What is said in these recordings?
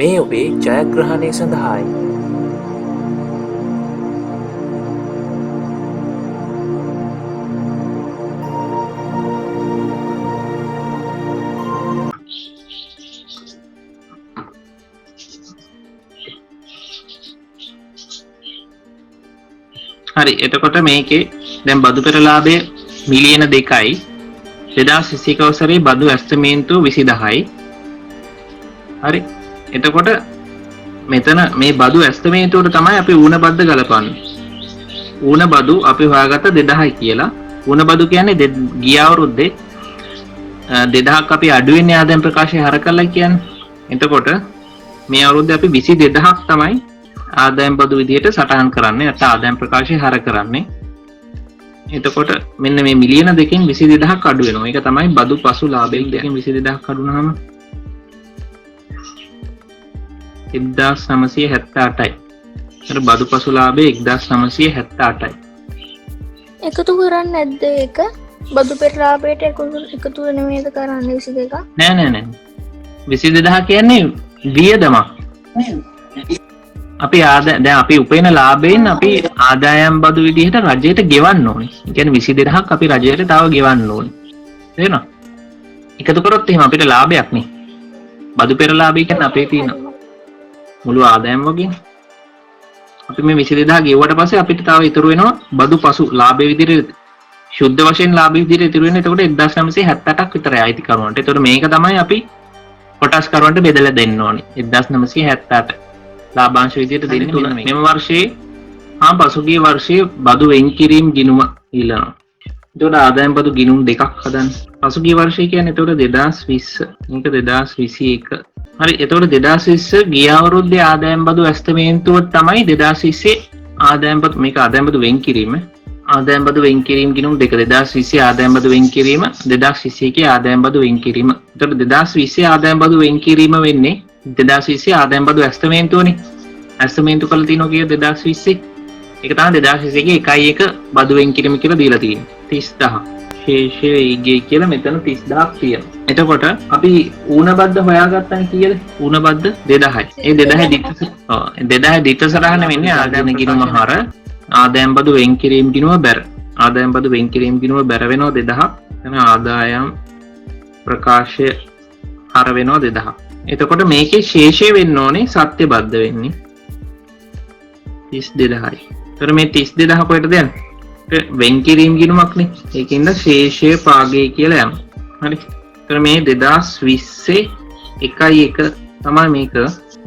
මේ ඔබේ ජයග්‍රහණය සඳහායි. හරි එතකොට මේකේ දැන් බදු පෙරලාභය මිලියන 2යි 2021 වසරේ බදු ඇස්තමේන්තුව 20000යි. හරි එතකොට මෙතන මේ බදු ඇස්තමේන්තුවට තමයි අපි ඌණ බද්ද ගලපන්නේ. ඌණ බදු අපි හොයාගත්ත 2000යි කියලා. ඌණ බදු කියන්නේ ගිය අවුරුද්දේ 2000ක් අපි අඩු වෙන්නේ ආදායම් ප්‍රකාශය හර කළා කියන්නේ. එතකොට මේ අවුරුද්දේ අපි 22000ක් තමයි ආදායම් බදු විදියට සටහන් කරන්නේ නැත්නම් ආදායම් ප්‍රකාශය හර කරන්නේ. එතකොට මෙන්න මේ මිලියන 2කින් 22000ක් අඩු වෙනවා. ඒක තමයි බදු පසු ලාභයෙන් 22000ක් අඩු වුනහම 1978යි. ඒතර බදු පසු ලාභය 1978යි. එකතු කරන්නේ නැද්ද ඒක? බදු පෙර ලාභයට එකතු වෙන මේක කරන්නේ 22ක්? නෑ 22000 කියන්නේ වියදමක්. අපි දැන් අපි උපයන ලාභයෙන් අපි ආදායම් බදු විදිහට රජයට ගෙවන්න ඕනේ. ඒ කියන්නේ 22000ක් අපි රජයට තව ගෙවන්න ඕනේ. තේරෙනවද? එකතු කරොත් එහෙම අපිට ලාභයක් නේ. බදු පෙර ලාභය කියන්නේ අපේ තියෙන මුළු ආදායම් වගේ. අපි මේ 22000 ගෙවුවට පස්සේ අපිට තව ඉතුරු වෙනවා බදු පසු ලාභය විදිහට ශුද්ධ වශයෙන් ලාභය විදිහට ඉතුරු වෙන්නේ. එතකොට 1978ක් විතරයි අයිතිකරුවන්ට. ඒතකොට මේක තමයි අපි කොටස් කරුවන්ට බෙදලා දෙන්න ඕනේ. 1978 ලාභාංශ විදිහට දෙන්නේ තුන. මෙම වර්ෂයේ පසුගිය වර්ෂයේ බදු වෙන්කිරීම ගිණුම ඊළනවා. එතකොට ආදායම් බදු ගිණුම් දෙකක් හදන්න. පසුගිය වර්ෂය කියන්නේ එතකොට 2020. මේක 2021. හරි එතකොට 2020 ගිය අවුරුද්දේ ආදායම් බදු ඇස්තමේන්තුව තමයි 2020 ආදායම් බදු මේක ආදායම් බදු වෙන්කිරීම. ආදායම් බදු වෙන්කිරීම ගිණුම් දෙක 2020 ආදායම් බදු වෙන්කිරීම 2021 ආදායම් බදු වෙන්කිරීම. එතකොට 2020 ආදායම් බදු වෙන්කිරීම වෙන්නේ 2020 ආදායම් බදු ඇස්තමේන්තුවනේ. ඇස්තමේන්තු කළ තියෙනවා කිය 2020. ඒක තමයි 2021 1 බදු වෙන්කිරීම කියලා දීලා තියෙන්නේ. 30000. ශේෂය ඊගේ කියලා මෙතන 30000ක් තියෙනවා. එතකොට අපි ඌණ බද්ද හොයාගත්තා කීයද? ඌණ බද්ද 2000යි. ඒ 2000 දිත්ත සරහන වෙන්නේ ආදායම් ගිණුම හර ආදායම් බදු වෙන්කිරීම ගිණුම බැර. ආදායම් බදු වෙන්කිරීම ගිණුම බැර වෙනවා 2000. එතන ආදායම් ප්‍රකාශය හර වෙනවා 2000. එතකොට මේකේ ශේෂය වෙන්න ඕනේ සත්‍ය බද්ධ වෙන්නේ 32000යි. ඒතර මේ 32000 කොහෙටද යන්නේ? වෙන්කිරීම ගිණුමක්නේ. ඒකින්ද ශේෂය පාගය කියලා යනවා. හරි. ඒතර මේ 2020 1 තමයි මේක.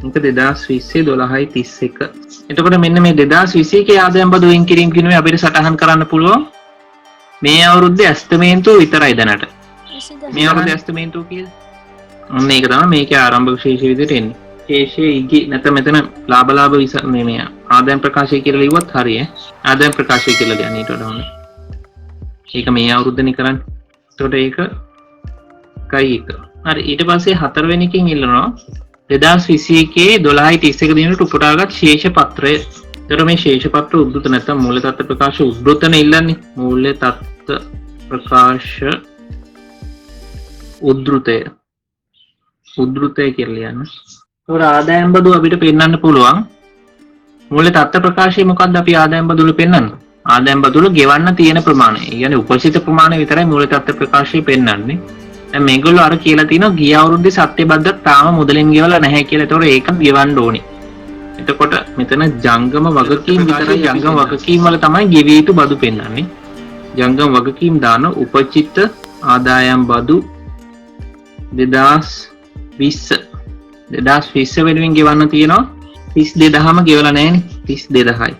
මේක 2020 12.31. එතකොට මෙන්න මේ 2021 ආදායම් බදු වෙන්කිරීම ගිණුමේ අපිට සටහන් කරන්න පුළුවන් මේ අවුරුද්දේ ඇස්තමේන්තුව විතරයි දැනට. මේ අවුරුද්දේ ඇස්තමේන්තුව කීයද? ඔන්න ඒක තමයි මේකේ ආරම්භක ශේෂය විදිහට එන්නේ. ශේෂය ඊගේ නැත්නම් මෙතන ලාභ මේ ආදායම් ප්‍රකාශය කියලා ලිව්වත් හරිය. ආදායම් ප්‍රකාශය කියලා ලියන්න ඊට වඩා හොඳයි. ඒක මේ අවුරුද්දනේ කරන්නේ. එතකොට ඒක 1. හරි ඊට පස්සේ 4 වෙනි එකකින් ඉල්ලනවා 2021 12.31 දිනට උපුටාගත් ශේෂ පත්‍රය. එතකොට මේ ශේෂ පත්‍ර උද්දෘත නැත්නම් මූල්‍ය තත්ත්ව ප්‍රකාශ උද්දෘතන ඉල්ලන්නේ. මූල්‍ය තත්ත්ව ප්‍රකාශ උද්දෘතය කියලා ලියන්න. ඒතකොට ආදායම් බදු අපිට පෙන්වන්න පුළුවන්. මූල්‍ය තත්ත්ව ප්‍රකාශය මොකක්ද අපි ආදායම් බදු වල පෙන්වන්නේ? ආදායම් බදු වල ගෙවන්න තියෙන ප්‍රමාණය. ඒ කියන්නේ උපචිත ප්‍රමාණය විතරයි මූල්‍ය තත්ත්ව ප්‍රකාශය පෙන්වන්නේ. දැන් මේගොල්ලෝ අර කියලා තිනවා ගිය අවුරුද්දේ සත්‍ය බද්දක් තාම මුදලින් ගෙවලා නැහැ කියලා. ඒතකොට ඒක ගෙවන්න ඕනේ. එතකොට මෙතන ජංගම වගකීම් විතරයි ජංගම වගකීම් වල තමයි ගෙවිය යුතු බදු පෙන්වන්නේ. ජංගම වගකීම් දාන උපචිත ආදායම් බදු 2020 වෙනුවෙන් ගෙවන්න තියෙනවා 32000ම ගෙවලා නැහැනේ 32000යි.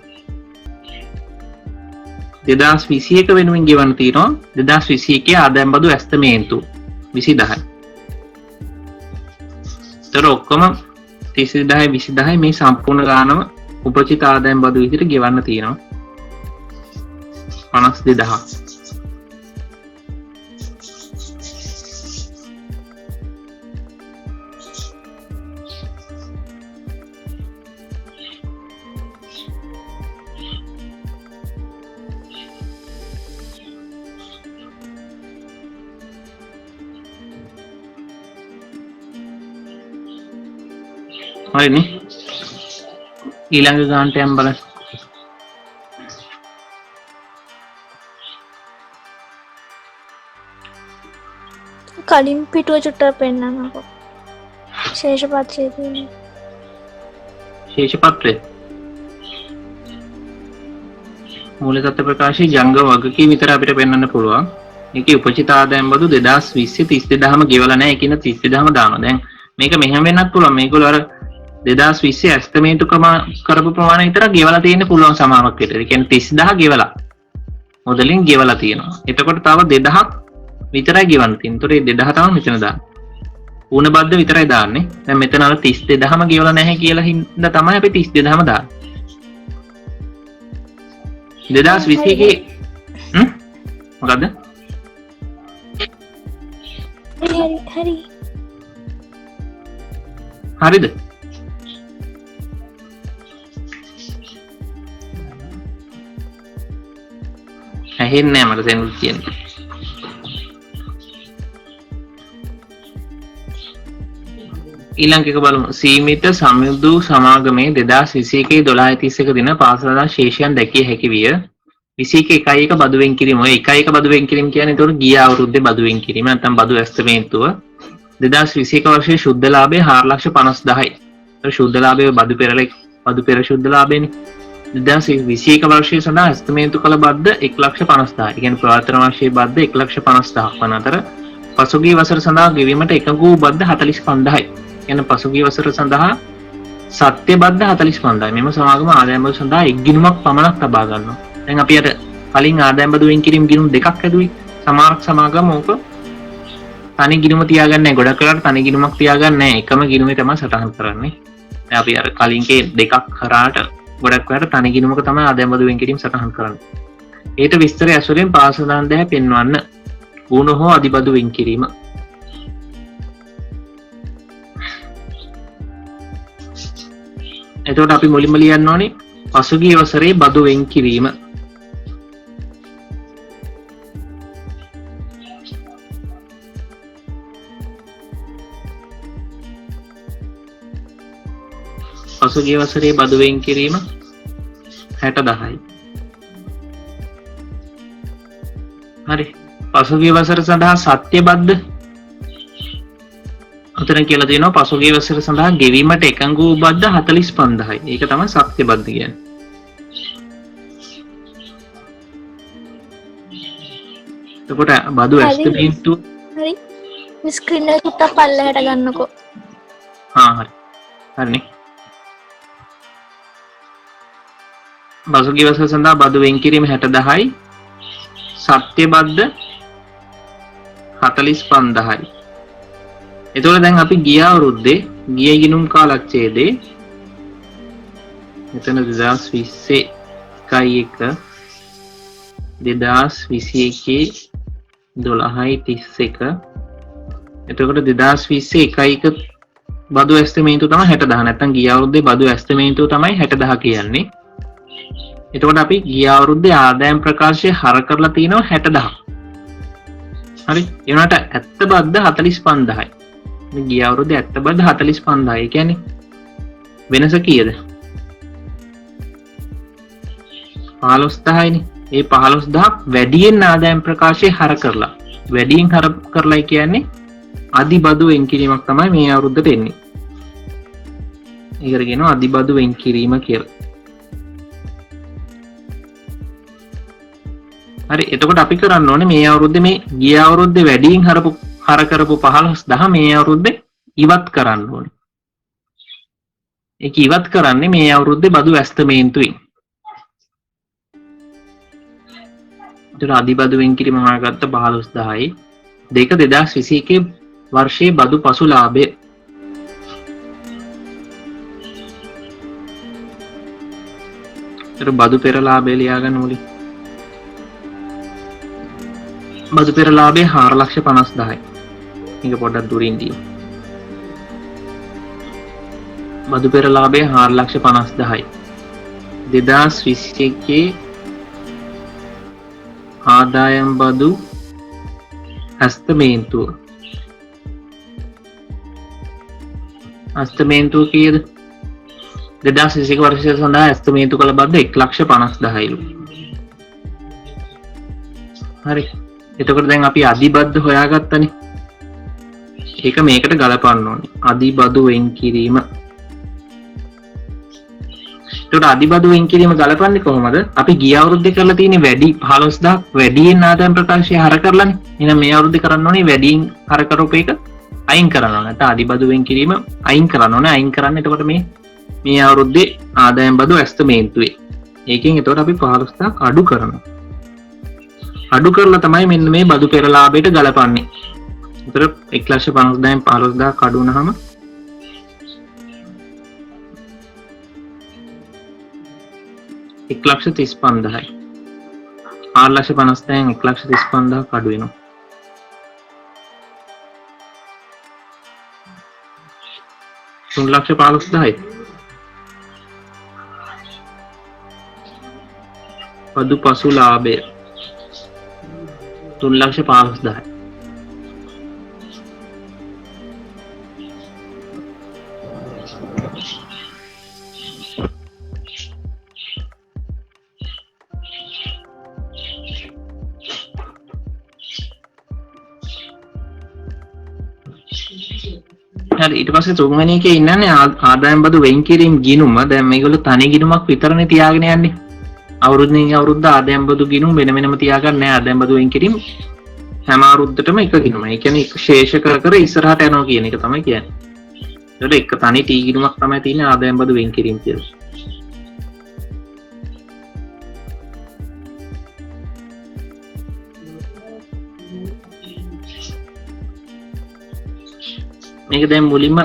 2021 වෙනුවෙන් ගෙවන්න තියෙනවා 2021 ආදායම් බදු ඇස්තමේන්තු 20000යි. ඒතර ඔක්කොම 30000 මේ සම්පූර්ණ ගානම උපචිත ආදායම් බදු විදිහට ගෙවන්න තියෙනවා 52000. හරිනේ ඊළඟ ගානට යම් බලන්න කලින් පිටුව චුට්ටක් පෙන්නන්නකෝ. ශේෂපත්‍රයේ තියෙන. ශේෂපත්‍රය මූලික තත්ත්ව ප්‍රකාශයේ ජංග වගකීම් විතර අපිට පෙන්වන්න පුළුවන්. මේකේ උපචිත ආදායම් බදු 2020 32000ම ගෙවලා නැහැ කියන 32000ම දානවා. දැන් මේක මෙහෙම වෙන්නත් පුළුවන්. මේගොල්ලෝ අර 2020 ඇස්තමේන්තු කරපු ප්‍රමාණය විතර ගෙවලා තියෙන්න පුළුවන් සමාවක් විතර. ඒ කියන්නේ 30000 ගෙවලා. මොදලින් ගෙවලා තියෙනවා. එතකොට තව 2000ක් විතරයි ගෙවන්න තියෙන්නේ. ඒතකොට මේ 2000 තමයි මෙතන දාන්නේ. ඌණ බද්ද විතරයි දාන්නේ. දැන් මෙතන අර 32000ම ගෙවලා නැහැ කියලා හින්දා තමයි අපි 32000ම දාන්නේ. 2021 මොකද්ද? හරි. හරිද? ඇහෙන්නේ නැහැ මට දැන් කියන්නේ. ඊළඟ එක බලමු. සීමිත සමුදු සමාගමේ 2021 12:31 දින පාසලදා ශේෂයන් දැකිය හැකි විය. 21 බදු වෙන් කිරීම. ඔය 1 බදු වෙන් කිරීම කියන්නේ ඒතකොට ගිය අවුරුද්දේ බදු වෙන් කිරීම නැත්නම් බදු ඇස්තමේන්තුව 2021 වර්ෂයේ ශුද්ධ ලාභය 4,50,000යි. ඒක ශුද්ධ ලාභය බදු පෙර ශුද්ධ ලාභයනේ. 2021 වර්ෂයේ සඳහා ඇස්තමේන්තු කළ බද්ද 1,50,000. ඒ කියන්නේ ප්‍රවර්තන වර්ෂයේ බද්ද 1,50,000ක් වන අතර පසුගිය වසර සඳහා ගෙවීමට එකඟ වූ බද්ද 45,000යි. කියන පසුගිය වසර සඳහා සත්‍ය බද්ද 45,000යි. මෙම සමාගම ආදායම් බදු සඳහා එක් ගිණුමක් පමණක් ලබා ගන්නවා. දැන් අපි අර කලින් ආදායම් බදු වෙන් කිරීම ගිණුම් දෙකක් ඇදුවේ. සමාරක් සමාගම ඕක තනි ගිණුම තියාගන්නේ නැහැ. ගොඩක් වෙලාවට තනි ගිණුමක් තියාගන්නේ නැහැ. එකම ගිණුමේ තමයි සටහන් කරන්නේ. දැන් අපි අර කලින්කේ දෙකක් කරාට ගොඩක් වෙලාවට තනි ගිණුමක තමයි ආදායම් බදු වෙන් කිරීම සටහන් කරන්නේ. ඒට විස්තරය ඇසුරෙන් පාසල් දාන්දෑ පෙන්වන්න. ඌණ හෝ අදිබදු වෙන් කිරීම. එතකොට අපි මුලින්ම ලියන්න ඕනේ පසුගිය වසරේ බදු වෙන් කිරීම. පසුගිය වසරේ බදු වෙන් කිරීම 60,000යි. හරි. පසුගිය වසර සඳහා සත්‍ය බද්ද අතන කියලා තියෙනවා පසුගිය වසර සඳහා ගෙවීමට එකඟ වූ බද්ද 45,000යි. ඒක තමයි සත්‍ය බද්ද කියන්නේ. එතකොට බදු ඇස්තමේන්තු හරි. ස්ක්‍රීන් එක පුට්ටක් පල්ලෙහාට ගන්නකෝ. හරි. හරිනේ. පසුගිය වසර සඳහා බදු වෙන් කිරීම 60,000යි. සත්‍ය බද්ද 45,000යි. එතකොට දැන් අපි ගිය අවුරුද්දේ ගිය ගිණුම් කාලච්ඡේදේ මෙතන 2020 1 2021 12:31 එතකොට 2020 1 බදු ඇස්තමේන්තුව තමයි 60,000. නැත්නම් ගිය අවුරුද්දේ බදු ඇස්තමේන්තුව තමයි 60,000 කියන්නේ. එතකොට අපි ගිය අවුරුද්දේ ආදායම් ප්‍රකාශය හර කරලා තිනවා 60,000. හරි. ඒ වුණාට ඇත්ත බද්ද 45,000යි. මේ ගිය අවුරුද්දේ ඇත්ත බද්ද 45,000යි. ඒ කියන්නේ වෙනස කීයද? 15,000යිනේ. ඒ 15,000ක් වැඩියෙන් ආදායම් ප්‍රකාශය හර කරලා. වැඩියෙන් හර කරලායි කියන්නේ අදිබදු වෙන් කිරීමක් තමයි මේ අවුරුද්දට එන්නේ. ඒකට කියනවා අදිබදු වෙන් කිරීම කියලා. හරි. එතකොට අපි කරන්න ඕනේ මේ අවුරුද්දේ මේ ගිය අවුරුද්දේ වැඩියෙන් හර කරපු 15,000 මේ අවුරුද්දේ ඉවත් කරන්න ඕනේ. ඒක ඉවත් කරන්නේ මේ අවුරුද්දේ බදු ඇස්තමේන්තුවෙන්. ඒතර අදිබදු වෙන් කිරීම හොයාගත්ත 15,000යි. දෙක 2021 වර්ෂයේ බදු පසු ලාභය. ඒතර බදු පෙර ලාභය ලියා ගන්න ඕනේ. බදු පෙර ලාභය 4,50,000යි. මේක පොඩ්ඩක් දුරින් දියමු. බදු පෙර ලාභය 4,50,000යි. 2021 ආදායම් බදු අස්තමේන්තුව කීයද? 2021 වර්ෂය සඳහා ඇස්තමේන්තු කළ බද්ද 1,50,000යිලු. හරි. එතකොට දැන් අපි අධිබද්ද හොයාගත්තනේ. ඒක මේකට ගලපන්න ඕනේ. අධිබදු වෙන් කිරීම. එතකොට අධිබදු වෙන් කිරීම ගලපන්නේ කොහොමද? අපි ගිය අවුරුද්දේ කරලා තියෙන්නේ වැඩි 15000ක් වැඩියෙන් ආදායම් ප්‍රකාශය හර කරලානේ. එහෙනම් මේ අවුරුද්දේ කරන්න ඕනේ වැඩියෙන් හර කරපු එක අයින් කරන්න ඕනේ. නැත්නම් අධිබදු වෙන් කිරීම අයින් කරන්න ඕනේ. අයින් කරන්න එතකොට මේ අවුරුද්දේ ආදායම් බදු ඇස්තමේන්තුවේ. ඒකෙන් එතකොට අපි 15000ක් අඩු කරනවා. අඩු කරලා තමයි මෙන්න මේ බදු පෙර ලාභයට ගලපන්නේ. ඒතර 1,50,000න් 15000ක් අඩු වුණාම 1,35,000යි. 4,50,000න් 1,35,000ක් අඩු වෙනවා. තුන් ලක්ෂ 15,000යි. බදු පසු ලාභය 3,15,000යි. හරි ඊට පස්සේ තුන්වෙනි එකේ ඉන්නන්නේ ආදායම් බදු වෙන් කිරීම ගිණුම. දැන් මේගොල්ලෝ තනි ගිණුමක් විතරනේ තියාගෙන යන්නේ. අවුරුද්දෙන් අවුරුද්ද ආදායම් බදු ගිණුම වෙන වෙනම තියාගන්න නෑ. ආදායම් බදු වෙන් කිරීම හැම අවුරුද්දටම එක ගිණුම. ඒ කියන්නේ එක ශේෂ කර කර ඉස්සරහට යනවා කියන එක තමයි කියන්නේ. ඒකට එක තනි ටී ගිණුමක් තමයි තියෙන්නේ ආදායම් බදු වෙන් කිරීම කියලා. මේක දැන් මුලින්ම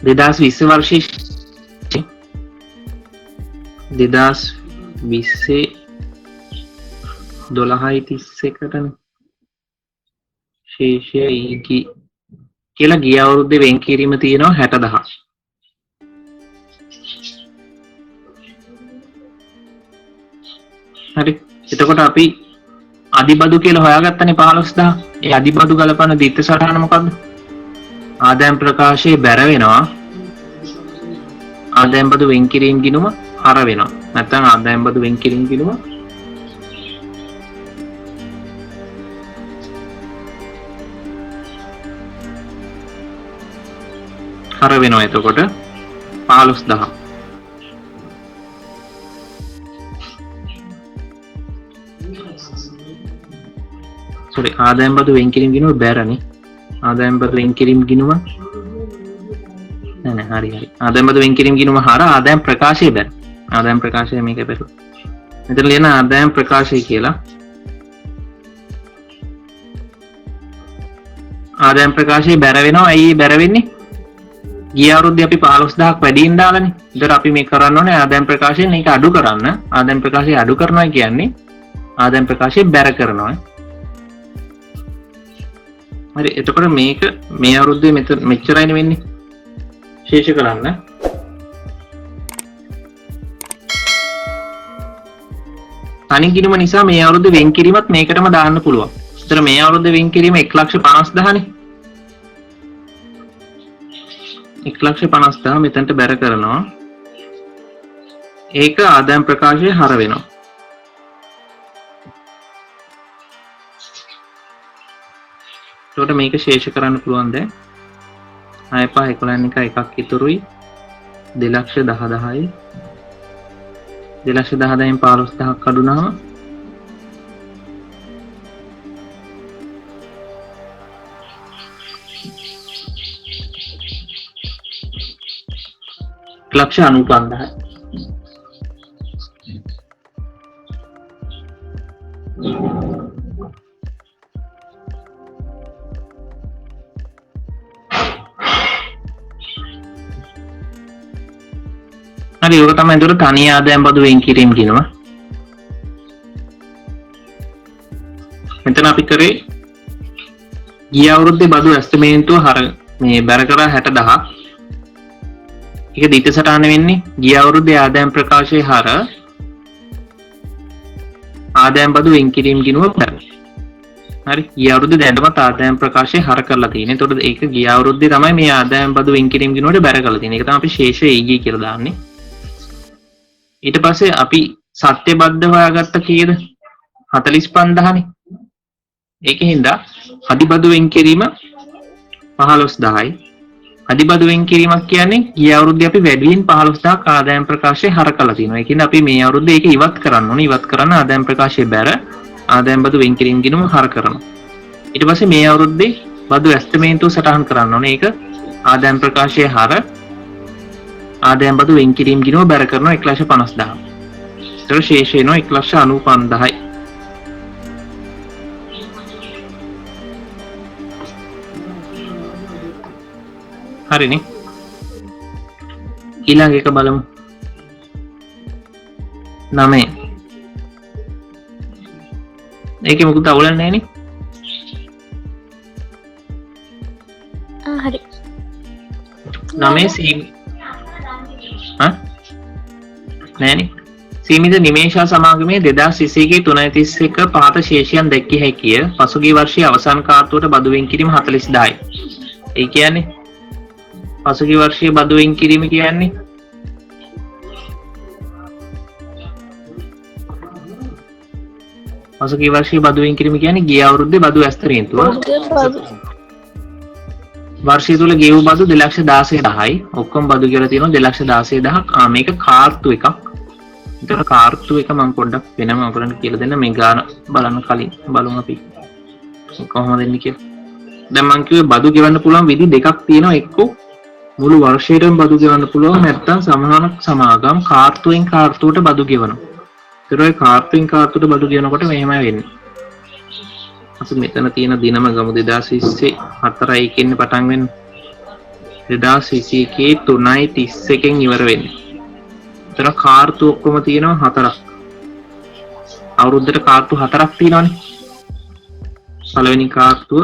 2020 වර්ෂයේ 2020 12:31ටනේ ශේෂය ඊකි කියලා ගිය අවුරුද්දේ වෙන් කිරීම තියෙනවා 60,000. හරි. එතකොට අපි අධිබදු කියලා හොයාගත්තනේ 15,000. ඒ අධිබදු ගලපන දිත්ත සටහන මොකද්ද? ආදායම් ප්‍රකාශයේ බැර වෙනවා. ආදායම් බදු වෙන් කිරීම ගිණුම හර වෙනවා. නැත්නම් ආදායම් බදු වෙන් කිරීම ගිණුම හර වෙනවා. එතකොට 15,000. sorry ආදායම් බදු වෙන් කිරීම ගිණුම බැරනේ. ආදායම් බදු වෙන් කිරීම ගිණුම නෑ හරි. ආදායම් බදු වෙන් කිරීම ගිණුම හර ආදායම් ප්‍රකාශය බැර. ආදායම් ප්‍රකාශය මේක බැලුවා. මෙතන ලියන ආදායම් ප්‍රකාශය කියලා. ආදායම් ප්‍රකාශය බැර වෙනවා. ඇයි බැර වෙන්නේ? ගිය අවුරුද්දේ අපි 15,000ක් වැඩියෙන් දාලානේ. ඒතර අපි මේ කරන්න ඕනේ ආදායම් ප්‍රකාශයෙන් මේක අඩු කරන්න. ආදායම් ප්‍රකාශය අඩු කරනවා කියන්නේ ආදායම් ප්‍රකාශය බැර කරනවා. හරි. එතකොට මේක මේ අවුරුද්දේ මෙච්චරයිනේ වෙන්නේ. ශේෂ කරන්න. තනි ගිණුම නිසා මේ අවුරුද්දේ වෙන් කිරීමත් මේකටම දාන්න පුළුවන්. ඒතර මේ අවුරුද්දේ වෙන් කිරීම 1,50,000නේ. 1,50,000 මෙතනට බැර කරනවා. ඒක ආදායම් ප්‍රකාශයේ හර වෙනවා. එතකොට මේක ශේෂ කරන්න පුළුවන් දැන් 6,5,11 එකක් ඉතුරුයි 2,10,000යි 2,10,000න් 15,000ක් අඩුනහම ලක්ෂ 95,000. හරි. ඒක තමයි ඒතර තනි ආදායම් බදු වෙන් කිරීම කියනවා. මෙතන අපි කරේ ගිය අවුරුද්දේ බදු ඇස්තමේන්තුව හර මේ බැර කරා 60,000ක්. ඒක දිත්ත සටහන වෙන්නේ ගිය අවුරුද්දේ ආදායම් ප්‍රකාශයේ හර ආදායම් බදු වෙන් කිරීම ගිණුම බැර. හරි ගිය අවුරුද්දේ දැනටමත් ආදායම් ප්‍රකාශය හර කරලා තියෙන්නේ. ඒතකොට ඒක ගිය අවුරුද්දේ තමයි මේ ආදායම් බදු වෙන් කිරීම ගිණුමට බැර කරලා තියෙන්නේ. ඒක තමයි අපි ශේෂ EG කියලා දාන්නේ. ඊට පස්සේ අපි සත්‍යබද්ධ හොයාගත්ත කීයද? 45000නේ. ඒකෙන්ද අදිබදු වෙන් කිරීම 15000යි. අදිබදු වෙන් කිරීමක් කියන්නේ ගිය අවුරුද්දේ අපි වැඩියෙන් 15000ක් ආදායම් ප්‍රකාශය හර කරලා තියෙනවා. ඒ කියන්නේ අපි මේ අවුරුද්දේ ඒක ඉවත් කරන්න ඕනේ. ඉවත් කරන්න ආදායම් ප්‍රකාශය බැර ආදායම් බදු වෙන් කිරීම ගිණුම හර කරනවා. ඊට පස්සේ මේ අවුරුද්දේ බදු ඇස්තමේන්තුව සටහන් කරන්න ඕනේ. ඒක ආදායම් ප්‍රකාශය හර ආදායම් බදු වෙන් කිරීම ගිණුම බැර කරනවා 1,50,000. ඒතර ශේෂ වෙනවා 1,95,000යි. හරිනේ. ඊළඟ එක බලමු. 9. ඒකේ මොකද අවුලක් නැහැ නේ? හරි. 9 නෑනේ. සීමිත නිමේෂා සමාගමේ 2021 331 පහත ශේෂයන් දැක්විය හැකිය. පසුගිය වර්ෂයේ අවසාන කාර්තුවට බදු වෙන් කිරීම 40000යි. ඒ කියන්නේ පසුගිය වර්ෂයේ බදු වෙන් කිරීම කියන්නේ පසුගිය වර්ෂයේ බදු වෙන් කිරීම කියන්නේ ගිය අවුරුද්දේ බදු ඇස්තමේන්තුව. වර්ෂය තුල ගෙවූ බදු 2,16,000යි. ඔක්කොම බදු කියලා තියෙනවා 2,16,000ක්. මේක කාර්තු එකක්. ඒතර කාර්තු එක මම පොඩ්ඩක් වෙනම ඔයගලන්ට කියලා දෙන්න. මේ ගාන බලන්න කලින් බලමු අපි කොහොමද එන්නේ කියලා. දැන් මම කිව්වේ බදු ගෙවන්න පුළුවන් විදි දෙකක් තියෙනවා. එක්ක මුළු වර්ෂයටම බදු ගෙවන්න පුළුවන්, නැත්නම් සමාන සමාගම් කාර්තුවෙන් කාර්තුවට බදු ගෙවනවා. ඒතර ඔය කාර්තුවෙන් කාර්තුවට බදු ගෙවනකොට මෙහෙමයි වෙන්නේ. අපි මෙතන තියෙන දිනම ගමු 2020 4යි කියන්න පටන් වෙන්න. 2021 3:31 ඉවර වෙන්නේ. එතන කාර්තු ඔක්කොම තියෙනවා 4ක්. අවුරුද්දට කාර්තු 4ක් තියෙනවානේ. පළවෙනි කාර්තුව,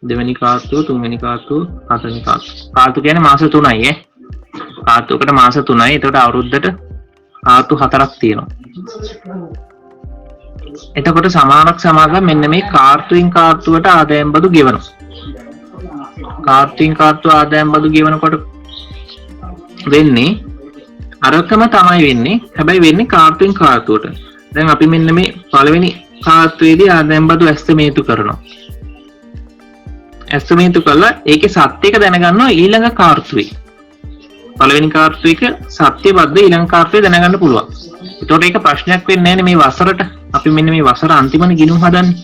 දෙවෙනි කාර්තුව, තුන්වෙනි කාර්තුව, හතරවෙනි කාර්තුව. කාර්තු කියන්නේ මාස 3යි ඈ. කාර්තුවකට මාස 3යි. එතකොට අවුරුද්දට කාර්තු 4ක් තියෙනවා. එතකොට සමානක් සමාගම් මෙන්න මේ කාර්තුවෙන් කාර්තුවට ආදායම් බදු ගෙවනවා. කාර්තුවෙන් කාර්තුව ආදායම් බදු ගෙවනකොට වෙන්නේ අරකම තමයි වෙන්නේ. හැබැයි වෙන්නේ කාර්තුවෙන් කාර්තුවට. දැන් අපි මෙන්න මේ පළවෙනි කාර්තුවේදී ආදායම් බදු ඇස්තමේන්තු කරනවා. ඇස්තමේන්තු කළා ඒකේ සත්‍යක දැනගන්නවා ඊළඟ කාර්තුවේ. පළවෙනි කාර්තුවේක සත්‍ය බද්ද ඊළඟ කාර්තුවේ දැනගන්න පුළුවන්. ඒතකොට ඒක ප්‍රශ්නයක් වෙන්නේ නැහැ මේ වසරට. අපි මෙන්න මේ වසර අන්තිමනේ ගිණුම් හදන්නේ.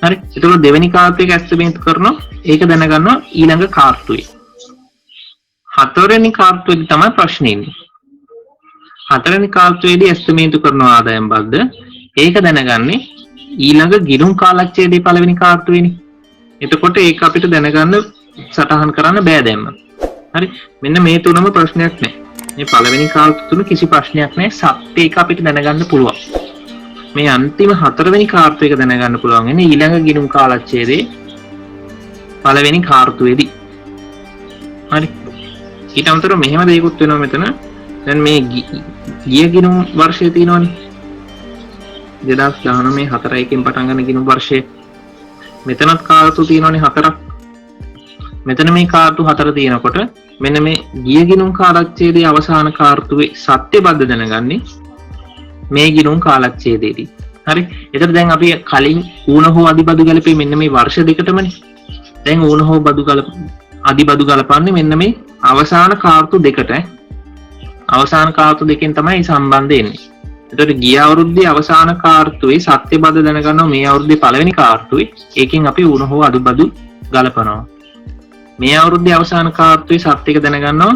හරි. ඒතකොට දෙවෙනි කාර්තුවේක ඇස්තමේන්තු කරනවා. ඒක දැනගන්නවා ඊළඟ කාර්තුවේ. හතරවෙනි කාර්තුවේදී තමයි ප්‍රශ්නේ ඉන්නේ. හතරවෙනි කාර්තුවේදී ඇස්තමේන්තු කරන ආදායම් බද්ද ඒක දැනගන්නේ ඊළඟ ගිණුම් කාලච්ඡේදයේ පළවෙනි කාර්තුවේනේ. එතකොට ඒක අපිට දැනගන්න සටහන් කරන්න බෑ දැම්ම. හරි. මෙන්න මේ තුනම ප්‍රශ්නයක් නැහැ. මේ පළවෙනි කාර්තු තුන කිසි ප්‍රශ්නයක් නැහැ. සත්‍ය එක අපිට දැනගන්න පුළුවන්. මේ අන්තිම හතරවෙනි කාර්තු එක දැනගන්න පුළුවන් වෙන්නේ ඊළඟ ගිණුම් කාලච්ඡේදයේ පළවෙනි කාර්තුවේදී. හරි. ඊට අමතරව මෙහෙම දෙයක්ත් වෙනවා මෙතන. දැන් මේ ගිය ගිණුම් වර්ෂය තියෙනවනේ. 2019 4 පටන් ගන්න ගිණුම් වර්ෂයේ මෙතනත් කාර්තු තියෙනවනේ 4ක්. මෙතන මේ කාර්තු 4 තියෙනකොට මෙන්න මේ ගිය ගිණුම් කාලච්ඡේදයේ අවසාන කාර්තුවේ සත්‍යබද්ධ දැනගන්නේ මේ ගිණුම් කාලච්ඡේදයේදී. හරි. එතකොට දැන් අපි කලින් ඌණ හෝ අදිබදු ගලපේ මෙන්න මේ වර්ෂ දෙකටමනේ. දැන් ඌණ හෝ අදිබදු ගලපන්නේ මෙන්න මේ අවසාන කාර්තු දෙකට. අවසාන කාර්තු දෙකෙන් තමයි සම්බන්ධ එන්නේ. එතකොට ගිය අවුරුද්දේ අවසාන කාර්තුවේ සත්‍යබද්ධ දැනගන්නවා මේ අවුරුද්දේ පළවෙනි කාර්තුවේ. ඒකෙන් අපි ඌණ හෝ අදිබදු ගලපනවා. මේ අවුරුද්දේ අවසාන කාර්තුවේ සත්‍යක දැනගන්නවා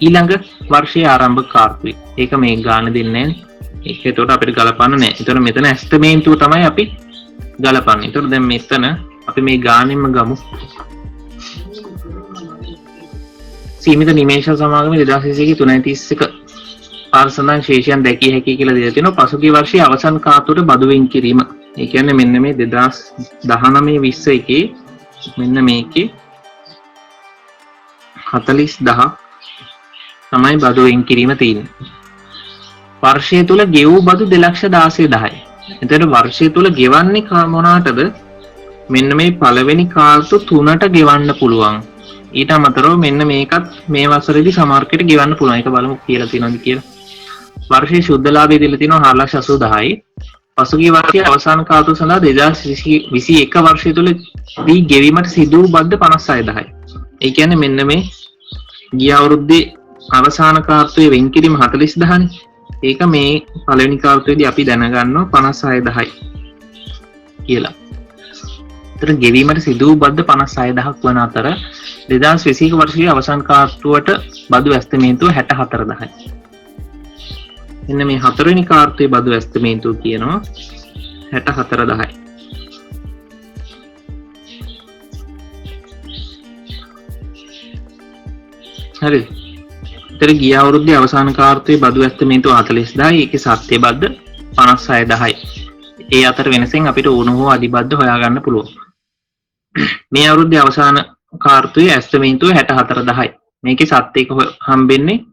ඊළඟ වර්ෂයේ ආරම්භ කාර්තුවේ. ඒක මේ ගාන දෙන්නේ නැහැ. ඒක එතකොට අපිට ගලපන්න නැහැ. එතකොට මෙතන ඇස්තමේන්තුව තමයි අපි ගලපන්නේ. එතකොට දැන් මෙතන අපි මේ ගානෙම ගමු. සීමිත නිමේෂ සමාගමේ 2021 331 පාර්සනල් ශේෂයන් දැකිය හැකි කියලා දෙලා තියෙනවා. පසුගිය වර්ෂයේ අවසන් කාර්තුවට බදු වෙන් කිරීම. ඒ කියන්නේ මෙන්න මේ 2019 20 මෙන්න මේකේ 40,000 තමයි බදු වෙන් කිරීම තියෙන්නේ. වර්ෂය තුල ගෙවූ බදු 2,16,000යි. එතකොට වර්ෂය තුල ගෙවන්නේ මොනකටද? මෙන්න මේ පළවෙනි කාර්තු 3ට ගෙවන්න පුළුවන්. ඊට අමතරව මෙන්න මේකත් මේ වසරේදී සමහරකට ගෙවන්න පුළුවන්. ඒක බලමු කියලා තියෙනවද කියලා. වර්ෂයේ ශුද්ධ ලාභය දීලා තියෙනවා 4,80,000යි. පසුගිය වර්ෂයේ අවසාන කාර්තුව සඳහා 2021 වර්ෂය තුලදී ගෙවීමට සිදු වූ බද්ද 56,000යි. ඒ කියන්නේ මෙන්න මේ ගිය අවුරුද්දේ අවසාන කාර්තුවේ වෙන්කිරීම 40,000නේ. ඒක මේ පළවෙනි කාර්තුවේදී අපි දැනගන්නවා 56,000යි කියලා. ඒතර ගෙවීමට සිදු වූ බද්ද 56,000ක් වන අතර 2021 වර්ෂයේ අවසාන කාර්තුවට බදු ඇස්තමේන්තුව 64,000යි. මෙන්න මේ හතරවෙනි කාර්තුවේ බදු ඇස්තමේන්තුව කියනවා 64,000යි. හරි. ඒතර ගිය අවුරුද්දේ අවසාන කාර්තුවේ බදු ඇස්තමේන්තුව 40,000යි. ඒකේ සත්‍ය බද්ද 56,000යි. ඒ අතර වෙනසෙන් අපිට ඕන හෝ අධි බද්ද හොයාගන්න පුළුවන්. මේ අවුරුද්දේ අවසාන කාර්තුවේ ඇස්තමේන්තුව 64,000යි. මේකේ සත්‍ය එක හම්බෙන්නේ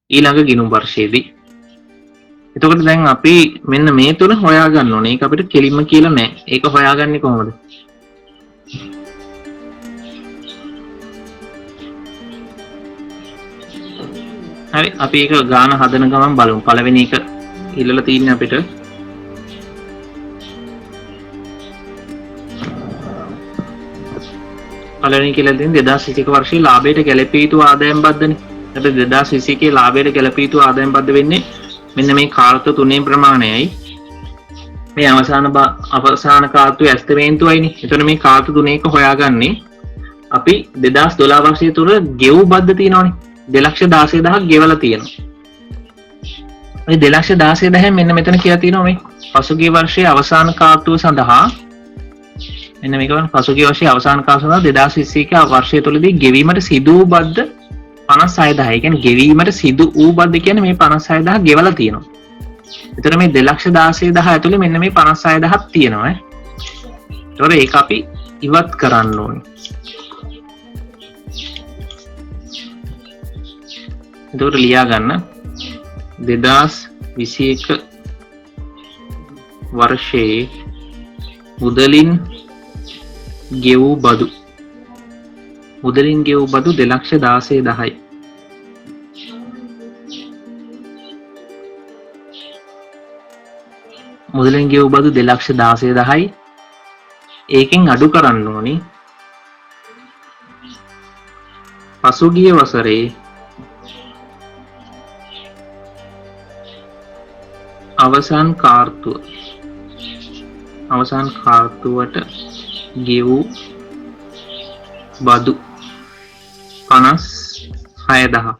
ඊළඟ ගිණුම් වර්ෂයේදී. එතකොට දැන් අපි මෙන්න මේ තුන හොයාගන්න ඕනේ. ඒක අපිට කෙලින්ම කියලා නෑ. ඒක හොයාගන්නේ කොහොමද? හරි අපි ඒක ගාන හදන ගමන් බලමු. පළවෙනි එක ඉල්ලලා තියෙන්නේ අපිට පළවෙනි කියලා තියෙන්නේ 2021 වර්ෂයේ ලාභයට ගැලපී යුතු ආදායම් බද්දනේ. එතකොට 2021 ලාභයට ගැලපී යුතු ආදායම් බද්ද වෙන්නේ මෙන්න මේ කාර්තු තුනේ ප්‍රමාණයයි. මේ අවසාන කාර්තුවේ ඇස්තමේන්තුවයිනේ. එතකොට මේ කාර්තු තුනේක හොයාගන්නේ අපි 2012 වර්ෂය තුල ගෙවු බද්ද තියෙනවනේ. 2,16,000ක් ගෙවලා තියෙනවා. මේ 2,16,000 මෙන්න මෙතන කියලා තියෙනවා මේ පසුගිය වර්ෂයේ අවසාන කාර්තුව සඳහා මෙන්න මේක වань පසුගිය වර්ෂයේ අවසාන කාර්තුව සඳහා 2021 වර්ෂය තුලදී ගෙවීමට සිදු වූ බද්ද 56,000. ඒ කියන්නේ ගෙවීමට සිදු වූ බද්ද කියන්නේ මේ 56,000 ගෙවලා තියෙනවා. එතන මේ 2,16,000 ඇතුලේ මෙන්න මේ 56,000ක් තියෙනවා. ඒතකොට ඒක අපි ඉවත් කරන්න ඕනේ. එතකොට ලියා ගන්න 2021 වර්ෂයේ මුදලින් ගෙවූ බදු 2,16,000යි. මුදලින් ගෙවූ බදු 2,16,000යි. ඒකෙන් අඩු කරන්න ඕනි පසුගිය වසරේ අවසාන කාර්තුවට ගෙවූ බදු 56,000.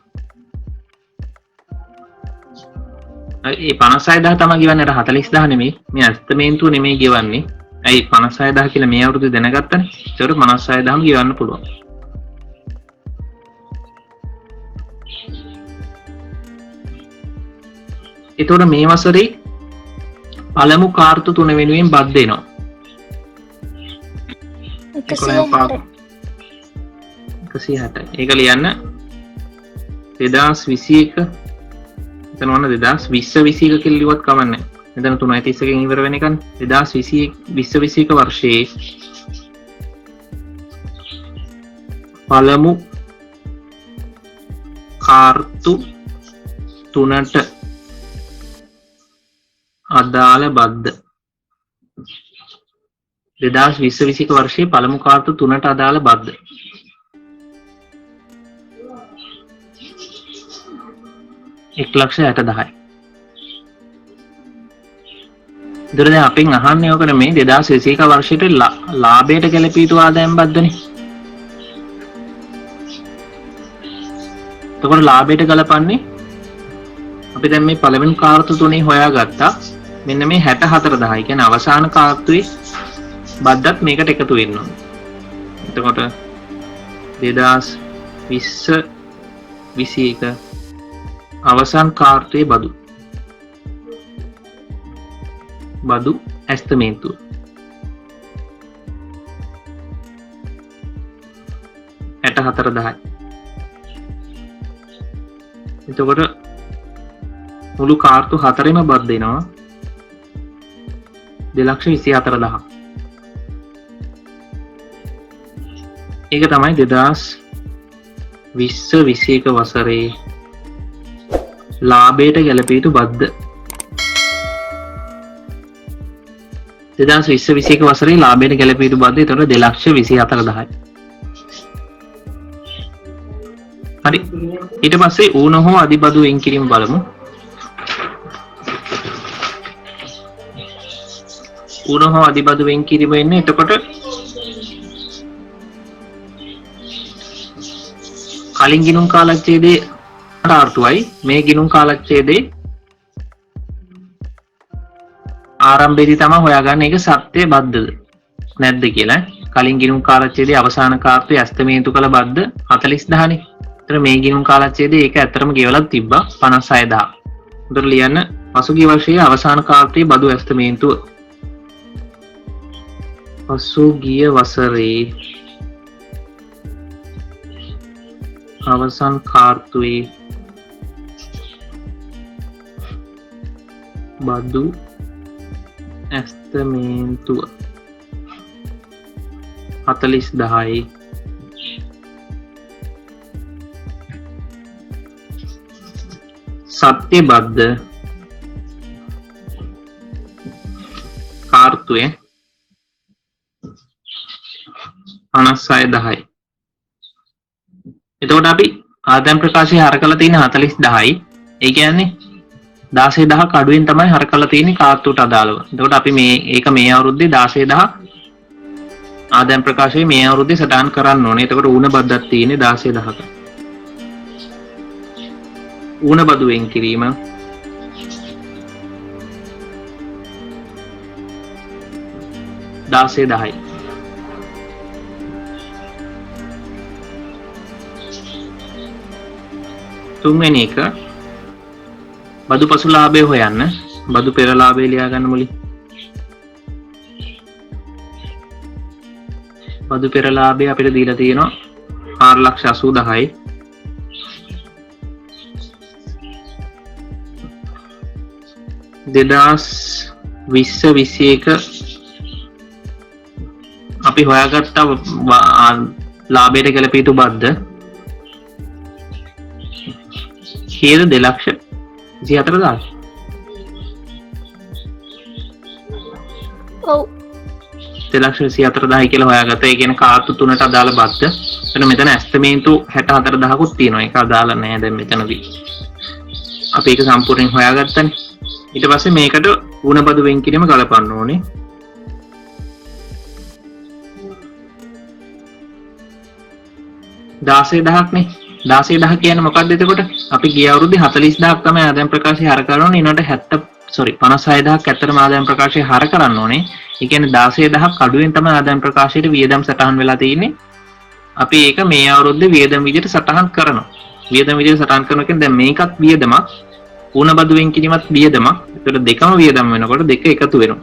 ඒ 56,000 තමයි ගෙවන්නේ. අර 40,000 නෙමෙයි. මේ ඇස්තමේන්තුව නෙමෙයි ගෙවන්නේ. ඇයි 56,000 කියලා මේ අවුරුද්දේ දැනගත්තනේ. ඒකට 56,000ම ගෙවන්න පුළුවන්. එතකොට මේ වසරේ පළමු කාර්තු 3 වෙනුවෙන් බද්ද එනවා. 160. ඒක ලියන්න 2021 එතන වන්න 2020 කියලා ලියුවත් කමන්නේ. මෙතන 3:30කින් ඉවර වෙන එකනේ. 2021 වර්ෂයේ පළමු කාර්තු 3ට අදාළ බද්ද 2020 වර්ෂයේ පළමු කාර්තු 3ට අදාළ බද්ද 1,60,000යි. ඉතින් දැන් අපෙන් අහන්නේ ඔක නෙමෙයි 2021 වර්ෂයට ලාභයට ගැලපී යුතු ආදායම් බද්දනේ. එතකොට ලාභයට ගලපන්නේ අපි දැන් මේ පළවෙනි කාර්තු තුනේ හොයාගත්තා. මෙන්න මේ 64,000. කියන්නේ අවසාන කාර්තුවේ බද්දත් මේකට එකතු වෙන්න ඕනේ. එතකොට 2021 අවසාන කාර්තුවේ බදු ඇස්තමේන්තුව $64,000. එතකොට මුළු කාර්තු 4ෙම බද්ද එනවා 2,24,000. ඒක තමයි 2020-21 වසරේ ලාභයට ගැලපිය යුතු බද්ද. 2020-21 වසරේ ලාභයට ගැලපිය යුතු බද්ද එතකොට 2,24,000. හරි. ඊට පස්සේ ඌන හෝ අදිබදු වෙන් කිරීම බලමු. ඌන හෝ අදිබදු වෙන් කිරීම වෙන්නේ එතකොට කලින් ගිණුම් කාලච්ඡේදයේ ආර්ථුවයි මේ ගිණුම් කාලච්ඡේදයේ ආරම්භයේදී තමයි හොයාගන්නේ ඒක සත්‍ය බද්දද නැද්ද කියලා. කලින් ගිණුම් කාලච්ඡේදයේ අවසාන කාර්යය ඇස්තමේන්තු කළ බද්ද 40000 නේ. ඒතර මේ ගිණුම් කාලච්ඡේදයේ ඒක ඇත්තටම ගෙවලක් තිබ්බා 56000. උඩට ලියන්න පසුගිය වර්ෂයේ අවසාන කාර්යයේ බදු ඇස්තමේන්තුව. පසුගිය වසරේ අවසන් කාර්තුවේ බදු ඇස්තමේන්තුව 40000යි. සත්‍ය බද්ද කාර්තුවේ 56000යි. එතකොට අපි ආදායම් ප්‍රකාශය හර කරලා තියෙන 40000යි. ඒ කියන්නේ 16000ක් අඩුවෙන් තමයි හර කරලා තියෙන්නේ කාර්තුවට අදාළව. එතකොට අපි මේක මේ අවුරුද්දේ 16000 ආදායම් ප්‍රකාශයේ මේ අවුරුද්දේ සටහන් කරන්න ඕනේ. එතකොට ඌන බද්දක් තියෙන්නේ 16000ක. ඌන බදු වෙන් කිරීම දාසේදහයි. තුන්වෙනි එක බදු පසු ලාභය හොයන්න. බදු පෙර ලාභය ලියා ගන්න මුලින්. බදු පෙර ලාභය අපිට දීලා තියෙනවා 4,80,000යි. දෙදස් 20-21 අපි හොයාගත්ත ලාභයට ගැලපිය යුතු බද්ද කීයද? 2,24,000. ඔව් 2,24,000 කියලා හොයාගත්තා. ඒ කියන්නේ කාර්තු 3ට අදාළ බද්ද. එතන මෙතන ඇස්තමේන්තු 64,000කුත් තියෙනවා. ඒක අදාළ නැහැ දැන් මෙතනදී. අපි ඒක සම්පූර්ණයෙන් හොයාගත්තනේ. ඊට පස්සේ මේකට ඌන බදු වෙන් කිරීම ගලපන්න ඕනේ. දාසේදහක් නේ. 16000 කියන්නේ මොකක්ද එතකොට? අපි ගිය අවුරුද්දේ 40000ක් තමයි ආදායම් ප්‍රකාශය හර කරන්න ඕනේ. ඊනොට 56000ක් ඇත්තටම ආදායම් ප්‍රකාශය හර කරන්න ඕනේ. ඒ කියන්නේ 16000ක් අඩුවෙන් තමයි ආදායම් ප්‍රකාශයට වියදම් සටහන් වෙලා තියෙන්නේ. අපි ඒක මේ අවුරුද්දේ වියදම් විදිහට සටහන් කරනවා. වියදම් විදිහට සටහන් කරනවා කියන්නේ දැන් මේකත් වියදමක්, ඌන බදු වෙන් කිරීමත් වියදමක්. ඒතකොට දෙකම වියදම් වෙනකොට දෙක එකතු වෙනවා.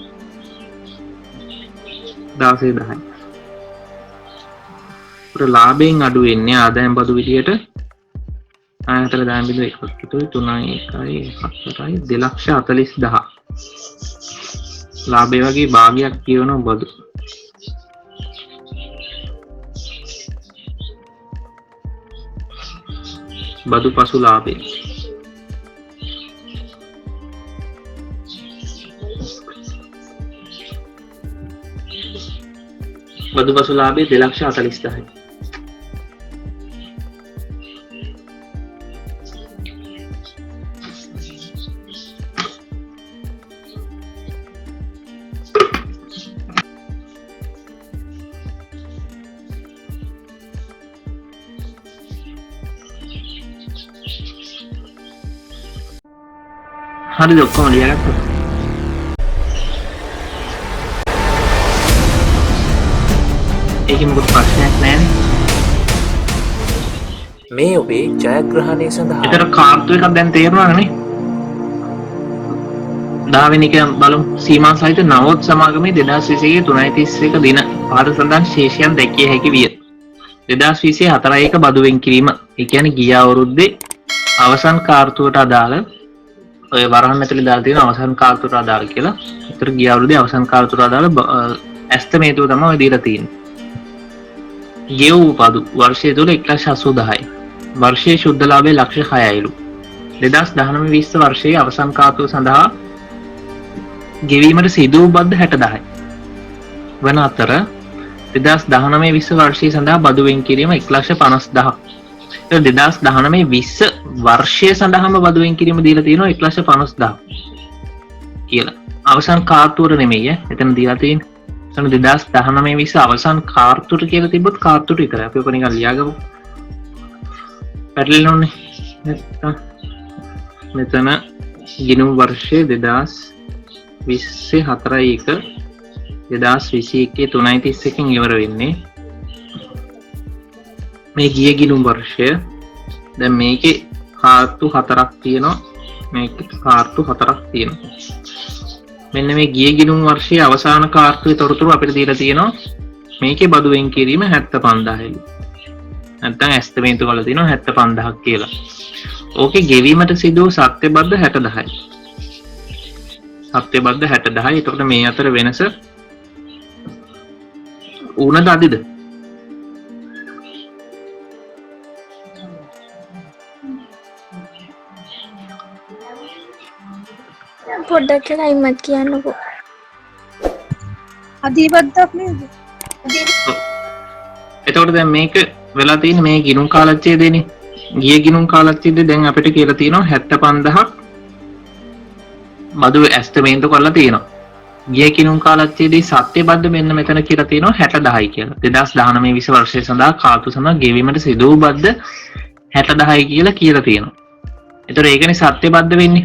16000යි. ලාභයෙන් අඩු වෙන්නේ ආදායම් බදු විදියට 2,40,000 ලාභය වගේ භාගයක් කියවන බදු. බදු පසු ලාභය බදු පසු ලාභය 2,40,000යි. හරිද ඔක්කොම ලියාගත්තා? ඒකේ මොකද ප්‍රශ්නයක් නැහැනේ. මේ ඔබේ ජයග්‍රහණය සඳහා ඒතර කාර්තු එකක් දැන් තේරුණානේ නේ. 10 වෙනි එක බලමු. සීමා සහිත නවෝත් සමාගමේ 2021 දින පාද සඳහන් ශේෂයන් දැකිය හැකි විය. 2020 4.1 බදු වෙන් කිරීම. ඒ කියන්නේ ගිය අවුරුද්දේ අවසන් කාර්තුවට අදාළ ඔය වරහන් ඇතුලේ දාලා තියෙන අවසන් කාලතුර ආදාළ කියලා. ඒතර ගිය අවුරුද්දේ අවසන් කාලතුර ආදාළ ඇස්තමේතුව තමයි ඔය දීලා තියෙන්නේ. ගෙවූ බදු වර්ෂය තුල 1,80,000යි. වර්ෂයේ ශුද්ධ ලාභය ලක්ෂ 6යිලු. 2019-20 වර්ෂයේ අවසන් කාලතුර සඳහා ගෙවීමට සිදු වූ බද්ද 60,000යි. වන අතර 2019-20 වර්ෂය සඳහා බදු වෙන් කිරීම 1,50,000ක්. 2019-20 වර්ෂය සඳහාම බදු වෙන් කිරීම දීලා තියෙනවා 1,50,000 කියලා. අවසන් කාර්තුර නෙමෙයි එතන දීලා තියෙන්නේ. එතන 2019-20 අවසන් කාර්තුර කියලා තිබ්බොත් කාර්තුර විතරයි. අපි ඔක නිකන් ලියාගමු. පැටලෙන්නේ නැත්තම් මෙතන ගිණුම් වර්ෂය 2024 2021 3:31 ඉවර වෙන්නේ. මේ ගිය ගිණුම් වර්ෂය දැන් මේකේ කාර්තු 4ක් තියෙනවා. මේකේ කාර්තු 4ක් තියෙනවා. මෙන්න මේ ගිය ගිණුම් වර්ෂයේ අවසාන කාර්තුවේ තොරතුරු අපිට දීලා තියෙනවා. මේකේ බදු වෙන් කිරීම 75,000යි. නැත්නම් ඇස්තමේන්තු වල තියෙනවා 75,000ක් කියලා. ඕකේ ගෙවීමට සිදු වූ සත්‍ය බද්ද 60,000යි. සත්‍ය බද්ද 60,000යි. එතකොට මේ අතර වෙනස ඌනද අදිද? පොඩ්ඩක් කියලා ඉමත් කියන්නකෝ. අධිබද්ධක් නේද? එතකොට දැන් මේක වෙලා තියෙන්නේ මේ ගිණුම් කාලච්ඡේදයනේ. ගිය ගිණුම් කාලච්ඡේදය දැන් අපිට කියලා තියෙනවා 75,000ක් බදු ඇස්තමේන්තු කරලා තියෙනවා. ගිය ගිණුම් කාලච්ඡේදයේ සත්‍ය බද්ද මෙන්න මෙතන කියලා තියෙනවා 60,000යි කියලා. 2019-20 වර්ෂය සඳහා කාර්තු සඳහා ගෙවීමට සිදු වූ බද්ද 60,000යි කියලා තියෙනවා. එතකොට ඒකනේ සත්‍ය බද්ද වෙන්නේ.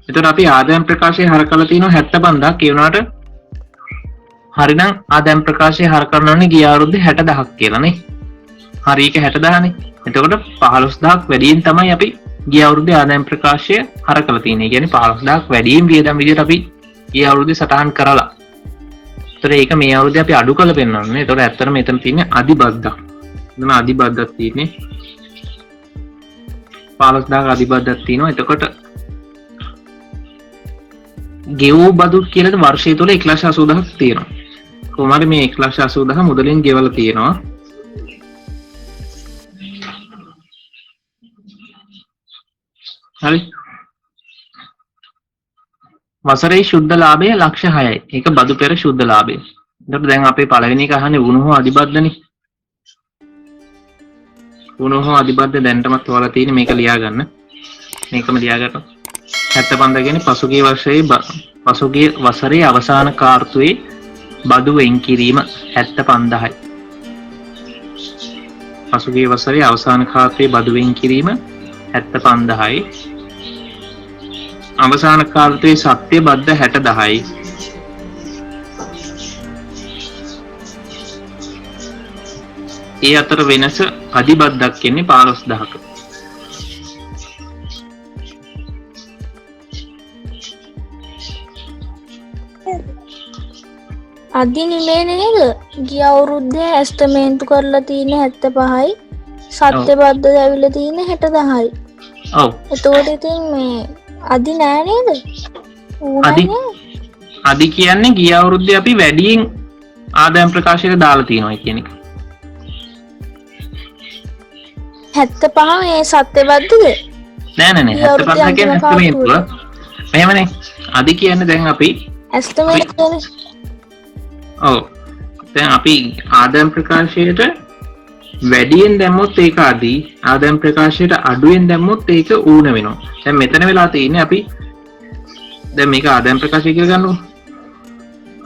එතකොට අපි ආදායම් ප්‍රකාශය හර කරලා තියෙනවා 75,000ක්. ඒ වුණාට හරිනම් ආදායම් ප්‍රකාශය හර කරනවනේ ගිය අවුරුද්දේ 60,000ක් කියලා නේ. හරි ඒක 60,000 නේ. එතකොට 15,000ක් වැඩියෙන් තමයි අපි ගිය අවුරුද්දේ ආදායම් ප්‍රකාශය හර කරලා තියෙන්නේ. ඒ කියන්නේ 15,000ක් වැඩියෙන් වියදම් විදියට අපි ගිය අවුරුද්දේ සටහන් කරලා. එතකොට ඒක මේ අවුරුද්දේ අපි අඩු කරලා පෙන්නන්නේ. එතකොට ඇත්තටම මෙතන තියෙන්නේ අධිබද්දක්. එතන අධිබද්දක් තියෙන්නේ 15,000ක් අධිබද්දක් තියෙනවා. එතකොට ගෙවූ බදු කියලද වර්ෂය තුළ 1,80,000ක් තියෙනවා. කොහොම හරි මේ 1,80,000 මුදලින් ගෙවලා තියෙනවා. හරි. වසරේ ශුද්ධ ලාභය ලක්ෂ 6යි. ඒක බදු පෙර ශුද්ධ ලාභය. එතකොට දැන් අපේ පළවෙනි එක අහන්නේ වුණ හෝ අධිබද්දනේ. වුණ හෝ අධිබද්ද දැන්ටමත් හොයලා තියෙන්නේ මේක ලියා ගන්න. මේකම ලියා ගන්න. 75 කියන්නේ පසුගිය වසරේ අවසාන කාර්තුවේ බදු වෙන් කිරීම 75,000යි. පසුගිය වසරේ අවසාන කාර්තුවේ බදු වෙන් කිරීම 75,000යි. අවසාන කාර්තුවේ සත්‍ය බද්ද 60,000යි. ඒ අතර වෙනස අධිබද්දක් කියන්නේ 15,000ක. අදි නෙමේ නේද? ගිය අවුරුද්දේ ඇස්තමේන්තු කරලා තියෙන 75යි. සත්‍ය බද්ද ඇවිල්ලා තියෙන 60,000යි. ඔව්. එතකොට ඉතින් මේ අදි නෑ නේද? අදි කියන්නේ ගිය අවුරුද්දේ අපි වැඩියෙන් ආදායම් ප්‍රකාශයට දාලා තියෙනවා කියන එක. 75 මේ සත්‍ය බද්දද? නෑ 75 කියන්නේ ඇස්තමේන්තුව. මෙහෙමනේ. අදි කියන්නේ දැන් අපි ඇස්තමේන්තුනේ. ඔව්. දැන් අපි ආදායම් ප්‍රකාශයට වැඩියෙන් දැම්මොත් ඒක අදී, ආදායම් ප්‍රකාශයට අඩුවෙන් දැම්මොත් ඒක ඌන වෙනවා. දැන් මෙතන වෙලා තියෙන්නේ අපි දැන් මේක ආදායම් ප්‍රකාශය කියලා ගන්නකො.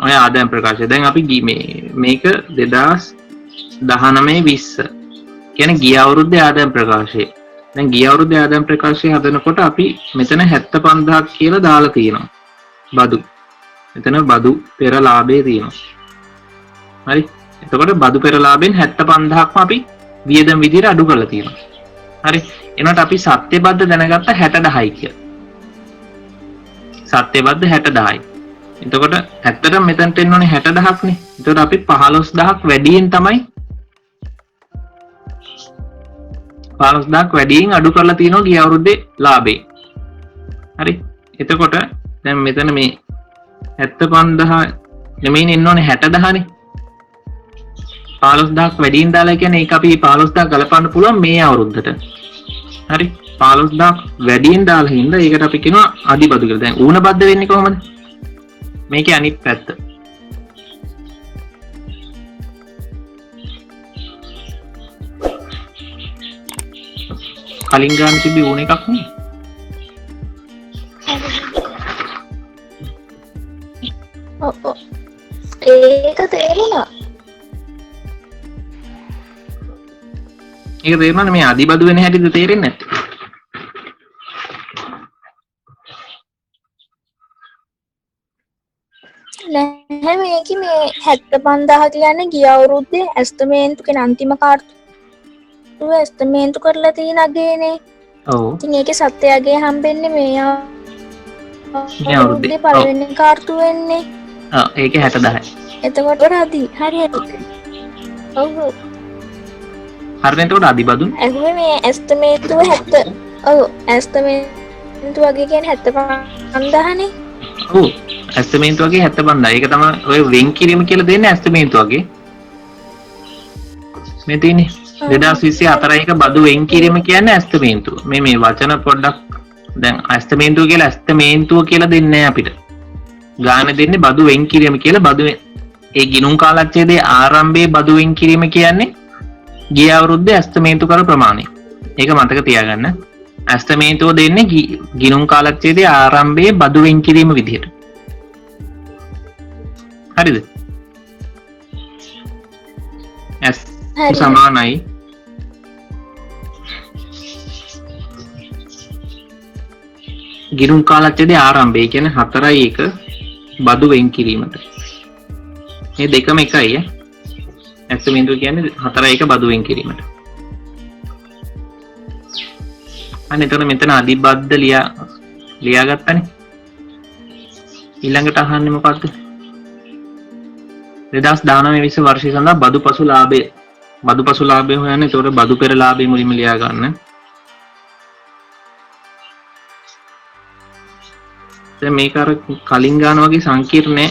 ඔය ආදායම් ප්‍රකාශය. දැන් අපි මේක 2019-20 කියන්නේ ගිය අවුරුද්දේ ආදායම් ප්‍රකාශය. දැන් ගිය අවුරුද්දේ ආදායම් ප්‍රකාශය හදනකොට අපි මෙතන 75,000ක් කියලා දාලා තියෙනවා. බදු. මෙතන බදු පෙර ලාභය තියෙනවා. හරි. එතකොට බදු පෙර ලාභයෙන් 75,000ක්ම අපි වියදම් විදිහට අඩු කරලා තියෙනවා. හරි. එනකොට අපි සත්‍ය බද්ද දැනගත්ත 60,000යි කියලා. සත්‍ය බද්ද 60,000යි. එතකොට ඇත්තටම මෙතනට එන්න ඕනේ 60,000ක් නේ. එතකොට අපි 15,000ක් වැඩියෙන් තමයි 15,000ක් වැඩියෙන් අඩු කරලා තියෙනවා ගිය අවුරුද්දේ ලාභේ. හරි එතකොට දැන් මෙතන මේ 75000 නෙමෙයිනේ එන්න ඕනේ 60000නේ 15000ක් වැඩියෙන් දාලා කියන්නේ ඒක අපි 15000 ගලපන්න පුළුවන් මේ අවුරුද්දට හරි 15000ක් වැඩියෙන් දාලා හින්දා ඒකට අපි කියනවා අදිබදු කියලා. දැන් ඌණ බද්ද වෙන්නේ කොහොමද? මේකේ අනිත් පැත්ත. කලින් ගන්න තිබ්බේ ඌණ එකක් නේ. ඔව් ඒක තේරුණා. ඒක තේරුණානේ මේ අදිබදු වෙන හැටිද තේරෙන්නේ නැත්තේ. නැහැ මේක මේ 75000 කියන්නේ ගිය අවුරුද්දේ ඇස්තමේන්තු කියන අන්තිම කාර්තුව ඇස්තමේන්තු කරලා තියෙන අගේනේ. ඔව්. ඉතින් ඒකේ සත්‍යයගේ හම්බෙන්නේ මේ අවුරුද්දේ පළවෙනි කාර්තුව වෙන්නේ. ඒකේ 60000යි. එතකොට රදි හරියට. ඔව්. හරියට එතකොට අදිබදුනේ. ඇහුවේ මේ ඇස්තමේන්තුව 70. ඔව් ඇස්තමේන්තු වගේ කියන්නේ 75000නේ. ඔව්. ඇස්තමේන්තු වගේ 75000. ඒක තමයි ඔය වෙන් කිරීම කියලා දෙන්නේ ඇස්තමේන්තු වගේ. මේ තියෙන්නේ 2024 එක බදු වෙන් කිරීම කියන්නේ ඇස්තමේන්තුව. මේ වචන පොඩ්ඩක් දැන් ඇස්තමේන්තුව කියලා ඇස්තමේන්තුව කියලා දෙන්නේ නැහැ අපිට. ගාන දෙන්නේ බදු වෙන් කිරීම කියලා බදු ඒ ගිණුම් කාලච්ඡේදයේ ආරම්භයේ බදු වෙන් කිරීම කියන්නේ ගිය අවුරුද්දේ ඇස්තමේන්තු කර ප්‍රමාණය. ඒක මතක තියාගන්න. ඇස්තමේන්තුව දෙන්නේ ගිණුම් කාලච්ඡේදයේ ආරම්භයේ බදු වෙන් කිරීම විදිහට. හරිද? S සමානයි ගිණුම් කාලච්ඡේදයේ ආරම්භය කියන්නේ 4.1 බදු වෙන් කිරීමට. මේ දෙකම එකයි ඈ. ඇස්තමේන්තුව කියන්නේ 4.1 බදු වෙන් කිරීමට. අන්න එතකොට මෙතන අදිබද්ද ලියාගත්තනේ. ඊළඟට අහන්නේ මොකක්ද? 2019-20 වර්ෂය සඳහා බදු පසු ලාභය හොයන්න. ඒතකොට බදු පෙර ලාභය මුලින්ම ලියා ගන්න. දැන් මේක අර කලින් ගන්න වගේ සංකීර්ණ නෑ.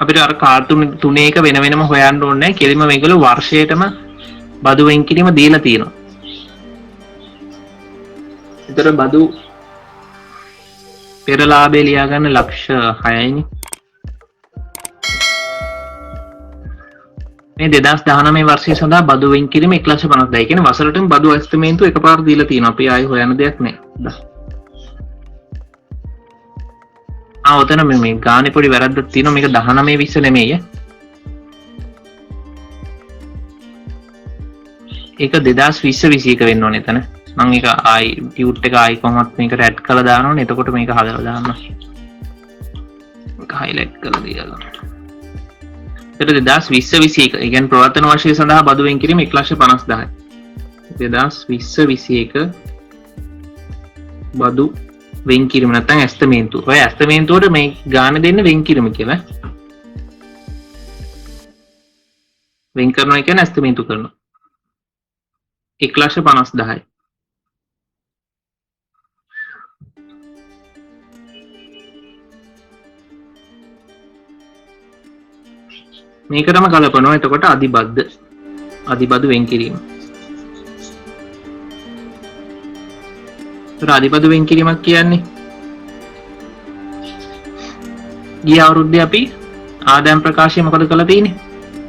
අපිට අර කාර්ටුන් තුනේ එක වෙන වෙනම හොයන්න ඕනේ නැහැ. කෙලින්ම මේගොල්ලෝ වර්ෂයටම බදු වෙන් කිරීම දීලා තියෙනවා. ඒතර බදු පෙර ලාභය ලියා ගන්න ලක්ෂ 6යිනේ. මේ 2019 වර්ෂය සඳහා බදු වෙන් කිරීම 1,50,000. ඒ කියන්නේ වසරටම බදු ඇස්තමේන්තුව එකපාර දීලා තියෙනවා. අපි ආයෙ හොයන්න දෙයක් නැහැ. ඔතන මේ ගානේ පොඩි වැරද්දක් තියෙනවා. මේක 19-20 නෙමෙයි. ඒක 2020-21 වෙන්න ඕනේ එතන. මම ඒක ආයි ටියුට් එක ආයි කොහොමත් මේකට ඇඩ් කරලා දානවනේ. එතකොට මේක හදලා දාන්න. මේක හයිලයිට් කරලා දීලා. 2020-21 ඒ කියන්නේ ප්‍රවර්තන වර්ෂය සඳහා බදු වෙන් කිරීම 1,50,000යි. 2020-21 බදු වෙන් කිරීම නැත්නම් ඇස්තමේන්තුව. ඔය ඇස්තමේන්තුවට මේ ගාන දෙන්න වෙන් කිරීම කියලා. වෙන් කරනවා කියන්නේ ඇස්තමේන්තු කරනවා. 1,50,000යි. මේකටම ගලපනවා. එතකොට අදිබදු වෙන් කිරීම. අදිබදු වෙන් කිරීමක් කියන්නේ ගිය අවුරුද්දේ අපි ආදායම් ප්‍රකාශය මොකද කරලා තියෙන්නේ?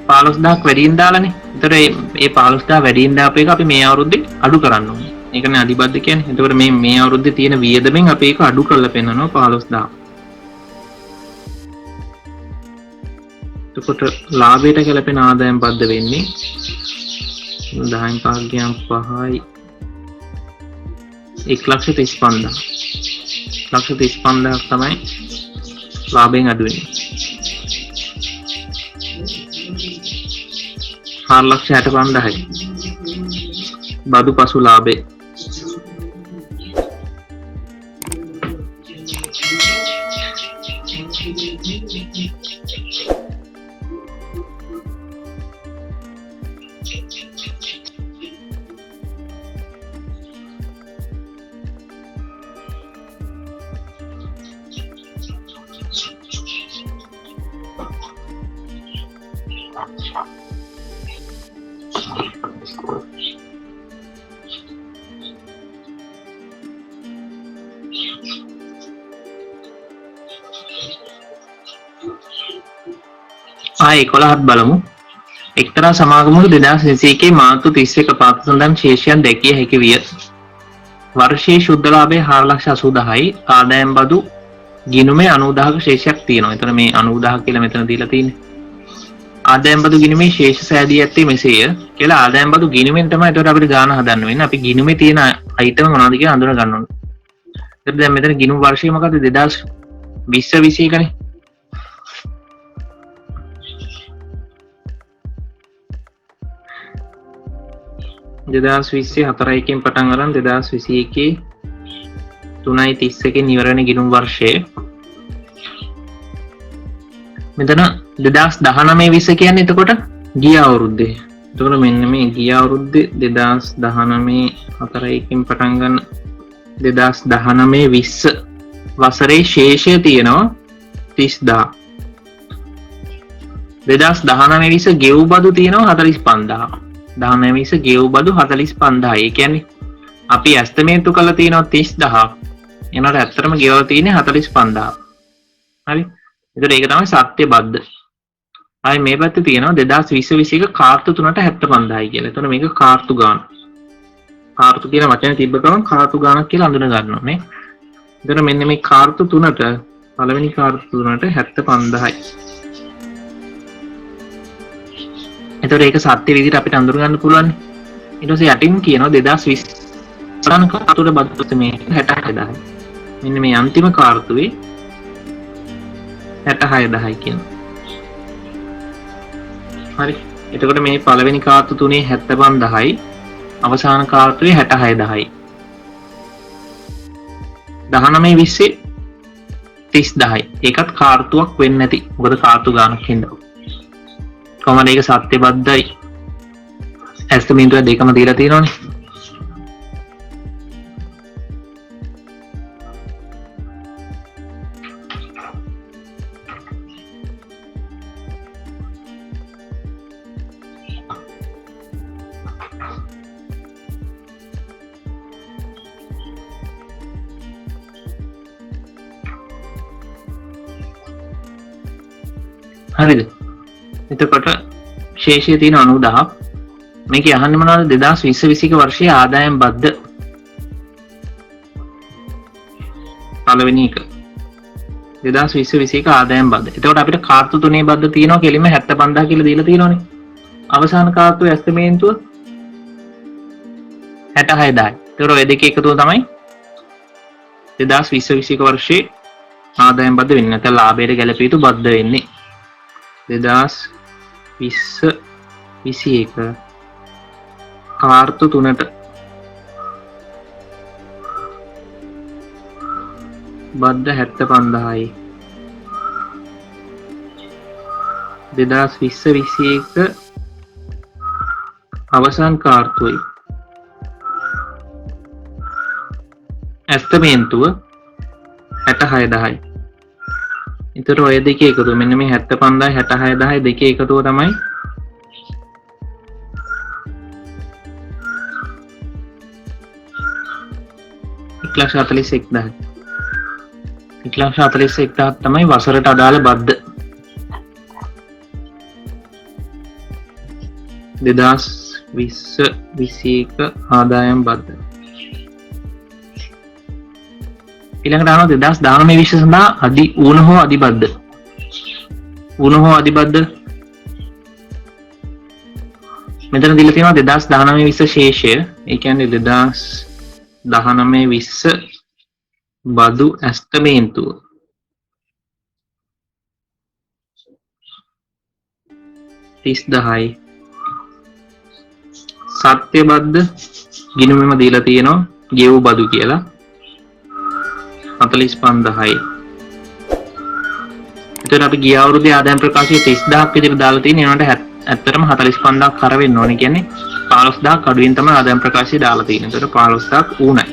15000ක් වැඩියෙන් දාලානේ. ඒතර මේ 15000 වැඩියෙන් දාපු එක අපි මේ අවුරුද්දේ අඩු කරන්න ඕනේ. ඒකනේ අදිබද්ද කියන්නේ. එතකොට මේ අවුරුද්දේ තියෙන වියදමෙන් අපි ඒක අඩු කරලා පෙන්නනවා 15000. එතකොට ලාභයට ගැලපෙන ආදායම් බද්ද වෙන්නේ 10න් භාග්‍යම් 5යි 1,35,000. 1,35,000 තමයි ලාභයෙන් අඩු වෙන්නේ. 4,65,000යි බදු පසු ලාභය. ආයේ 11ත් බලමු. එක්තරා සමාගමක 2021 මාර්තු 31 පාත සඳහන් ශේෂයන් දැකිය හැකි විය. වර්ෂයේ ශුද්ධ ලාභය 4,80,000යි. ආදායම් බදු ගිණුමේ 90,000ක ශේෂයක් තියෙනවා. එතන මේ 90,000 කියලා මෙතන දීලා තියෙන්නේ. ආදායම් බදු ගිණුමේ ශේෂ සෑදී ඇත්තේ මෙසේය කියලා ආදායම් බදු ගිණුමෙන් තමයි එතකොට අපිට ගාණ හදන්න වෙන්නේ. අපි ගිණුමේ තියෙන අයිටම මොනවද කියලා අඳුන ගන්න ඕනේ. එතකොට දැන් මෙතන ගිණුම වර්ෂය මොකද්ද? 2020 21 නේ. දෙදස් විස්සේ 4කින් පටන් අරන් 2021 3.31 නිවරණ ගිණුම් වර්ෂය. මෙතන 2019-20 කියන්නේ එතකොට ගිය අවුරුද්දේ. එතකොට මෙන්න මේ ගිය අවුරුද්දේ 2019 4කින් පටන් ගන්න 2019-20 වසරේ ශේෂය තියෙනවා 30,000. 2019-20 ගෙව් බදු තියෙනවා 45,000. 19 ගෙව් බදු 45,000. ඒ කියන්නේ අපි ඇස්තමේන්තු කරලා තියෙනවා 30,000. එනකොට ඇත්තටම ගෙවලා තියෙන්නේ 45,000. හරි. ඒතර ඒක තමයි සත්‍ය බද්ද. ආයි මේ පැත්තේ තියෙනවා 2020-21 කාර්තු 3ට 75,000යි කියලා. එතකොට මේක කාර්තු ගාන. කාර්තු කියන වචනේ තිබ්බ ගමන් කාර්තු ගානක් කියලා අඳුන ගන්නවා නේ. එතකොට මෙන්න මේ කාර්තු 3ට පළවෙනි කාර්තු 3ට 75,000යි. එතකොට ඒක සත්‍ය විදිහට අපිට අඳුර ගන්න පුළුවන්. ඊට පස්සේ යටින් කියනවා 2020 සන කාර්තුවල බද්ද මේ 66,000යි. මෙන්න මේ අන්තිම කාර්තුවේ 66,000යි කියනවා. හරි. එතකොට මේ පළවෙනි කාර්තු තුනේ 75,000යි. අවසාන කාර්තුවේ 66,000යි. 19-20 30,000යි. ඒකත් කාර්තුවක් වෙන්නේ නැති. මොකද කාර්තු ගානක් හින්දා. කොහමද ඒක සත්‍ය බද්දයි ඇස්තමේන්තුව දෙකම දීලා තියෙනවනේ. හරිද? එතකොට ශේෂය තියෙන 90,000. මේක අහන්නේ මොනවද? 2020-21 වර්ෂයේ ආදායම් බද්ද. පළවෙනි එක 2020-21 ආදායම් බද්ද. එතකොට අපිට කාර්තු 3 බද්ද තියෙනවා කෙලින්ම 75,000 කියලා දීලා තියෙනවනේ. අවසාන කාර්තුවේ ඇස්තමේන්තුව 66,000යි. එතකොට ඔය දෙකේ එකතුව තමයි 2020-21 වර්ෂයේ ආදායම් බද්ද වෙන්නේ. නැත්නම් ලාභයට ගැලපී යුතු බද්ද වෙන්නේ. 2020-21 කාර්තු 3ට බද්ද 75,000යි. 2020-21 අවසන් කාර්තුවයි ඇස්තමේන්තුව 66,000යි. එතකොට ඔය දෙකේ එකතුව මෙන්න මේ 75,000 66,000 දෙකේ එකතුව තමයි 1,41,000. 1,41,000 තමයි වසරට අදාළ බද්ද. 2020-21 ආදායම් බද්ද. ඊළඟට අහනවා 2019-20 සඳහා අදි ඌන හෝ අදිබද්ද. ඌන හෝ අදිබද්ද මෙතන දීලා තියෙනවා 2019-20 ශේෂය. ඒ කියන්නේ 2019-20 බදු ඇස්තමේන්තුව 30,000යි. සත්‍ය බද්ද ගිණුමෙම දීලා තියෙනවා ගෙව් බදු කියලා 45,000යි. එතකොට අපි ගිය අවුරුද්දේ ආදායම් ප්‍රකාශය 30,000ක් විදිහට දාලා තියෙන. ඒනට ඇත්තටම 45,000ක් කර වෙන්න ඕනේ. කියන්නේ 15,000ක් අඩුවෙන් තමයි ආදායම් ප්‍රකාශය දාලා තියෙන්නේ. එතකොට 15,000ක් ඌණයි.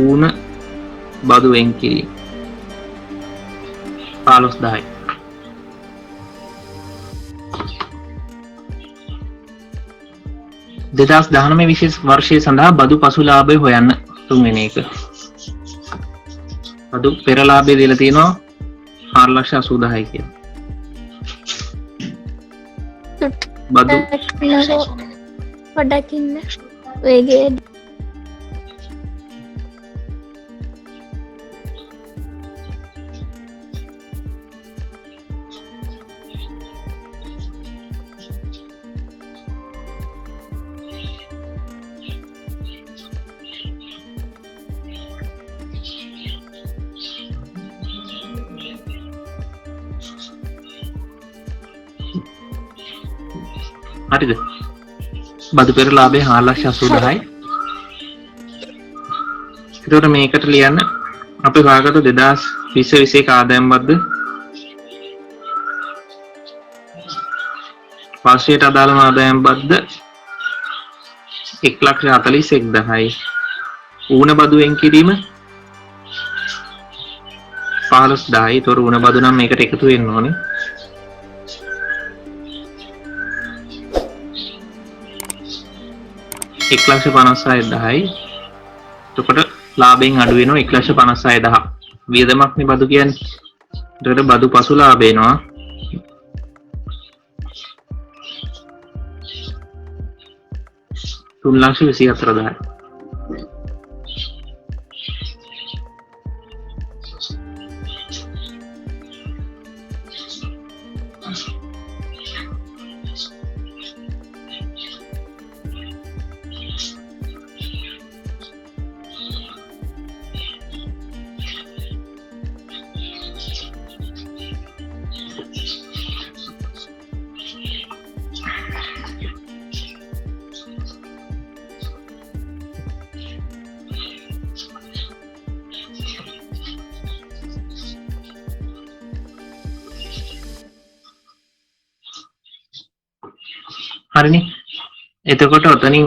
ඌණ බදු වෙන් කිරීම 15,000යි. දෙදස් 19-20 වර්ෂය සඳහා බදු පසුලාභය හොයන්න. තුන්වෙනි එක බදු පෙරලාභය දීලා තියෙනවා 4,80,000යි කියලා. බදු පොඩ්ඩක් ඉන්න වේගේ හරිද? බදු පෙර ලාභය 4,80,000යි. එතකොට මේකට ලියන්න අපි හොයාගත්ත 2020 ආදායම් බද්ද වර්ෂයට අදාළම ආදායම් බද්ද 1,41,000යි. ඌණ බදු වෙන් කිරීම 15,000යි. ඒතකොට ඌණ බදු නම් මේකට එකතු වෙන්න ඕනේ. එක්ලක්ෂ 56,000යි. එතකොට ලාභයෙන් අඩු වෙනවා 1,56,000. වියදමක් නේ බදු කියන්නේ. එතකොට බදු පසු ලාභ එනවා 3,24,000. හරිනේ. එතකොට ඔතනින්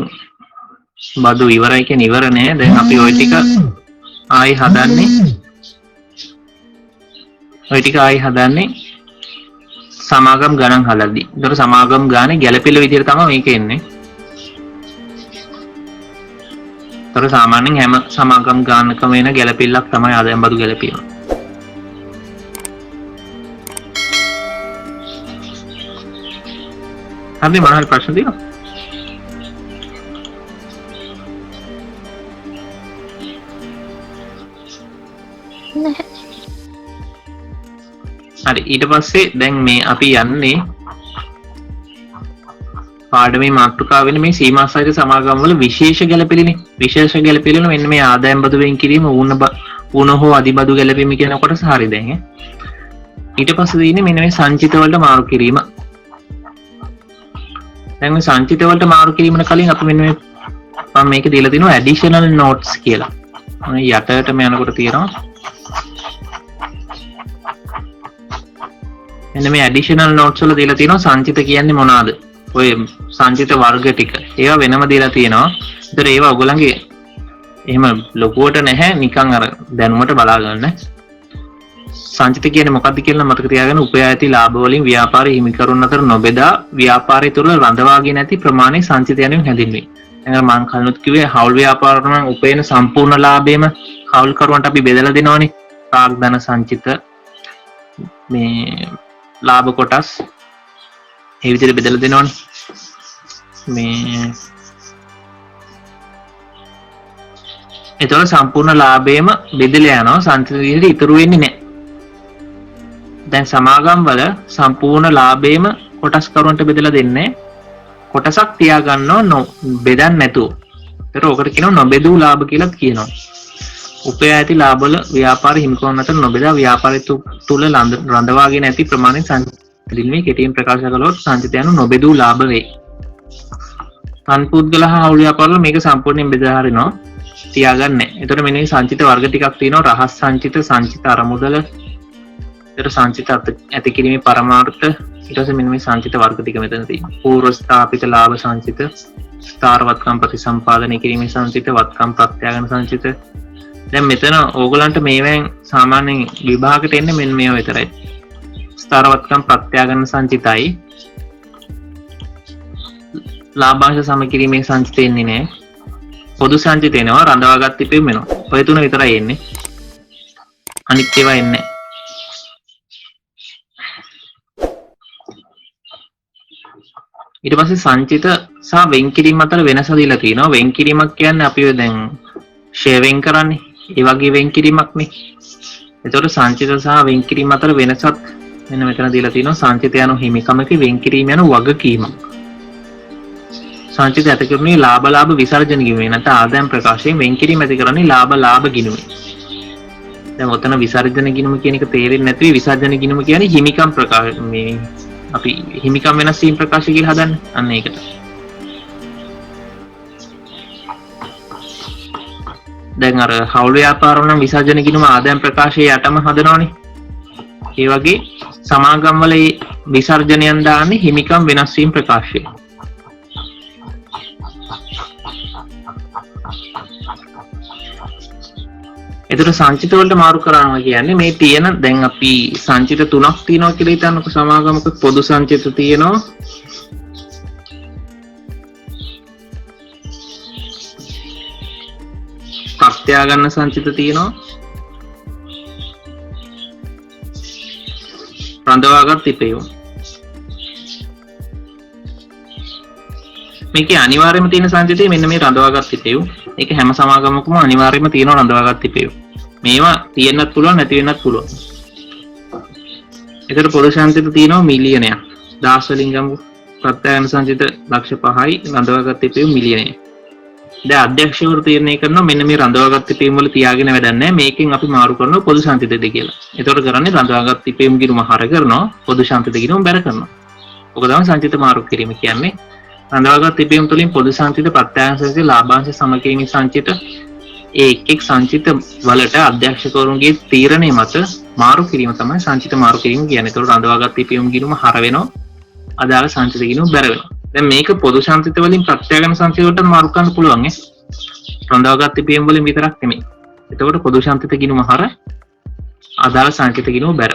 බදු ඉවරයි කියන ඉවර නෑ. දැන් අපි ওই ටික ආයි හදන්නේ සමාගම් ගණන් හදද්දී. ඒතර සමාගම් ගානේ ගැළපෙල විදිහට තමයි මේක එන්නේ. ඒතර සාමාන්‍යයෙන් හැම සමාගම් ගානකම එන ගැළපෙල්ලක් තමයි ආදායම් බදු ගැළපීම. අපි මොනවාරි ප්‍රශ්න තියෙනවද? නැහැ. හරි, ඊට පස්සේ දැන් මේ අපි යන්නේ පාඩමේ මාතෘකාව වෙන මේ සීමා සහිත සමාගම් වල විශේෂ ගැළපෙළනේ. විශේෂ ගැළපෙළන මෙන්න මේ ආදායම් බදු වෙන් කිරීම ඌණ හෝ අදි බදු ගැළපීම කියන කොටස හරි දැන්. ඊට පස්සේ තියෙන්නේ මෙන්න මේ සංචිත වලට මාරු කිරීම. දැන් මේ සංචිත වලට මාරු කිරීමන කලින් අපි මෙන්න මේ මම මේක දීලා තිනවා ඇඩිෂනල් නෝට්ස් කියලා. මේ යටටම යනකොට තියෙනවා මෙන්න මේ ඇඩිෂනල් නෝට්ස් වල දීලා තියෙනවා සංචිත කියන්නේ මොනවාද? ඔය සංචිත වර්ග ටික. ඒවා වෙනම දීලා තියෙනවා. ඒතර ඒවා ඔයගොල්ලන්ගේ එහෙම ලොකුවට නැහැ, නිකන් අර දැනුමට බලා ගන්න. සංචිත කියන්නේ මොකක්ද කියලා මතක තියාගන්න. උපයා ඇති ලාභ වලින් ව්‍යාපාරී හිමිකරුන් අතර නොබෙදා ව්‍යාපාරය තුළ රඳවාගෙන ඇති ප්‍රමාණය සංචිත යනුවෙන් හැඳින්වේ. දැන් මම කලිනුත් කිව්වේ හවුල් ව්‍යාපාරවල නම් උපයන සම්පූර්ණ ලාභයම හවුල්කරුවන්ට අපි බෙදලා දෙනවනේ. ප්‍රාග්ධන සංචිත මේ ලාභ කොටස් ඒ විදිහට බෙදලා දෙනවනේ. මේ එතකොට සම්පූර්ණ ලාභයම බෙදලා යනවා, සංචිත විදිහට ඉතුරු වෙන්නේ නැහැ. දැන් සමාගම් වල සම්පූර්ණ ලාභයම කොටස් කරුවන්ට බෙදලා දෙන්නේ. කොටසක් තියාගන්නව බෙදන්නේ නැතුව. ඒතර ඔකට කියනවා නොබෙදූ ලාභ කියලා කියනවා. උපයා ඇති ලාභ වල ව්‍යාපාරී හිමිකරුන් අතර නොබෙදා ව්‍යාපාරය තුල රඳවාගෙන ඇති ප්‍රමාණය සංචිතලින්වේ කෙටියෙන් ප්‍රකාශ කළොත් සංචිත යනු නොබෙදූ ලාභ වේ. අන්පුද්ගල හා ව්‍යාපාරවල මේක සම්පූර්ණයෙන් බෙදා හරිනවා. තියාගන්නේ නැහැ. ඒතර මෙන්න මේ සංචිත වර්ග ටිකක් තියෙනවා. රහස් සංචිත, සංචිත අරමුදල, සංචිත ඇති කිරීමේ පරමාර්ථ. ඊට පස්සේ මෙන්න මේ සංචිත වර්ග ටික මෙතන තියෙනවා. පූර්ව ස්ථාපිත ලාභ සංචිත, ස්ථාරවත්කම් ප්‍රතිසම්පාදනය කිරීමේ සංචිත, වත්කම් ප්‍රත්‍යාගන සංචිත. දැන් මෙතන ඕගලන්ට මේවෙන් සාමාන්‍යයෙන් විභාගයට එන්නේ මෙන්න මේව විතරයි. ස්ථාරවත්කම් ප්‍රත්‍යාගන සංචිතයි. ලාභාංශ සම කිරීමේ සංචිත එන්නේ නැහැ. පොදු සංචිත එනවා, රඳවාගත් තිපෙම එනවා. ඔය තුන විතරයි එන්නේ. අනිත් ඒවා එන්නේ නැහැ. ඊට පස්සේ සංචිත සහ වෙන්කිරීම අතර වෙනස දීලා තියෙනවා. වෙන්කිරීමක් කියන්නේ අපි දැන් ෂෙයා වෙන් කරන්නේ. ඒ වගේ වෙන්කිරීමක් නේ. එතකොට සංචිත සහ වෙන්කිරීම අතර වෙනසත් මෙන්න මෙතන දීලා තියෙනවා. සංචිත යන හිමිකමක වෙන්කිරීම යන වගකීමක්. සංචිත ඇති කරන්නේ ලාභ විසර්ජන ගිණුමේ නැත්නම් ආදායම් ප්‍රකාශයෙන් වෙන්කිරීම ඇති කරන්නේ ලාභ ගිණුමේ. දැන් ඔතන විසර්ජන ගිණුම කියන එක තේරෙන්නේ නැති විසර්ජන ගිණුම කියන්නේ හිමිකම් ප්‍රකාශ මේ අපි හිමිකම් වෙනස් වීම ප්‍රකාශ කියලා හදන්නේ. අන්න ඒකට. දැන් අර හවුල් ව්‍යාපාරවල නම් විසර්ජන ගිණුම ආදායම් ප්‍රකාශයේ යටම හදනවනේ. ඒ වගේ සමාගම් වල විසර්ජනයන් දාන්නේ හිමිකම් වෙනස් වීම ප්‍රකාශය. එතකොට සංචිත වලට මාරු කරනවා කියන්නේ මේ තියෙන දැන් අපි සංචිත තුනක් තියෙනවා කියලා හිතන්නකො සමාගමක පොදු සංචිත තියෙනවා ප්‍රත්‍යා ගන්න සංචිත තියෙනවා රඳවාගත් තිපෙවුම් මේකේ අනිවාර්යයෙන්ම තියෙන සංචිතය මෙන්න මේ රඳවාගත් තිපෙවුම් ඒක හැම සමාගමකම අනිවාර්යයෙන්ම තියෙනවා රඳවාගත් තිපෙවුම් මේවා තියෙන්නත් පුළුවන් නැති වෙන්නත් පුළුවන්. ඒකට පොදු සංචිත තියෙනවා මිලියනයක්. දහස් වලින් ගමු ප්‍රත්‍යයන සංචිත ලක්ෂ 5යි රඳවාගත් තිපෙවුම් මිලියනයක්. දැන් අධ්‍යක්ෂකවරු තීරණය කරනවා මෙන්න මේ රඳවාගත් තිපෙවුම් වල තියාගෙන වැඩක් නැහැ. මේකෙන් අපි මාරු කරනවා පොදු සංචිතද කියලා. ඒතකොට කරන්නේ රඳවාගත් තිපෙවුම් ගිණුම හර කරනවා පොදු සංචිත ගිණුම බැර කරනවා. ඔක තමයි සංචිත මාරු කිරීම කියන්නේ. රඳවාගත් තිපෙවුම් තුලින් පොදු සංචිත ප්‍රත්‍යයන සංචිත ලාභාංශ සමකිරීමේ සංචිත එක් සංචිත වලට අධ්‍යක්ෂකවරුන්ගේ තීරණය මත මාරු කිරීම තමයි සංචිත මාරු කිරීම කියන්නේ. ඒතකොට රඳවාගත් තිපෙවුම් ගිණුම හර වෙනවා. අදාළ සංචිත ගිණුම බැර වෙනවා. දැන් මේක පොදු සංචිත වලින් ප්‍රත්‍යයන සංචිත වලට මාරු කරන්න පුළුවන් ඈ. රඳවාගත් තිපෙවුම් වලින් විතරක් නෙමෙයි. එතකොට පොදු සංචිත ගිණුම හර අදාළ සංචිත ගිණුම බැර.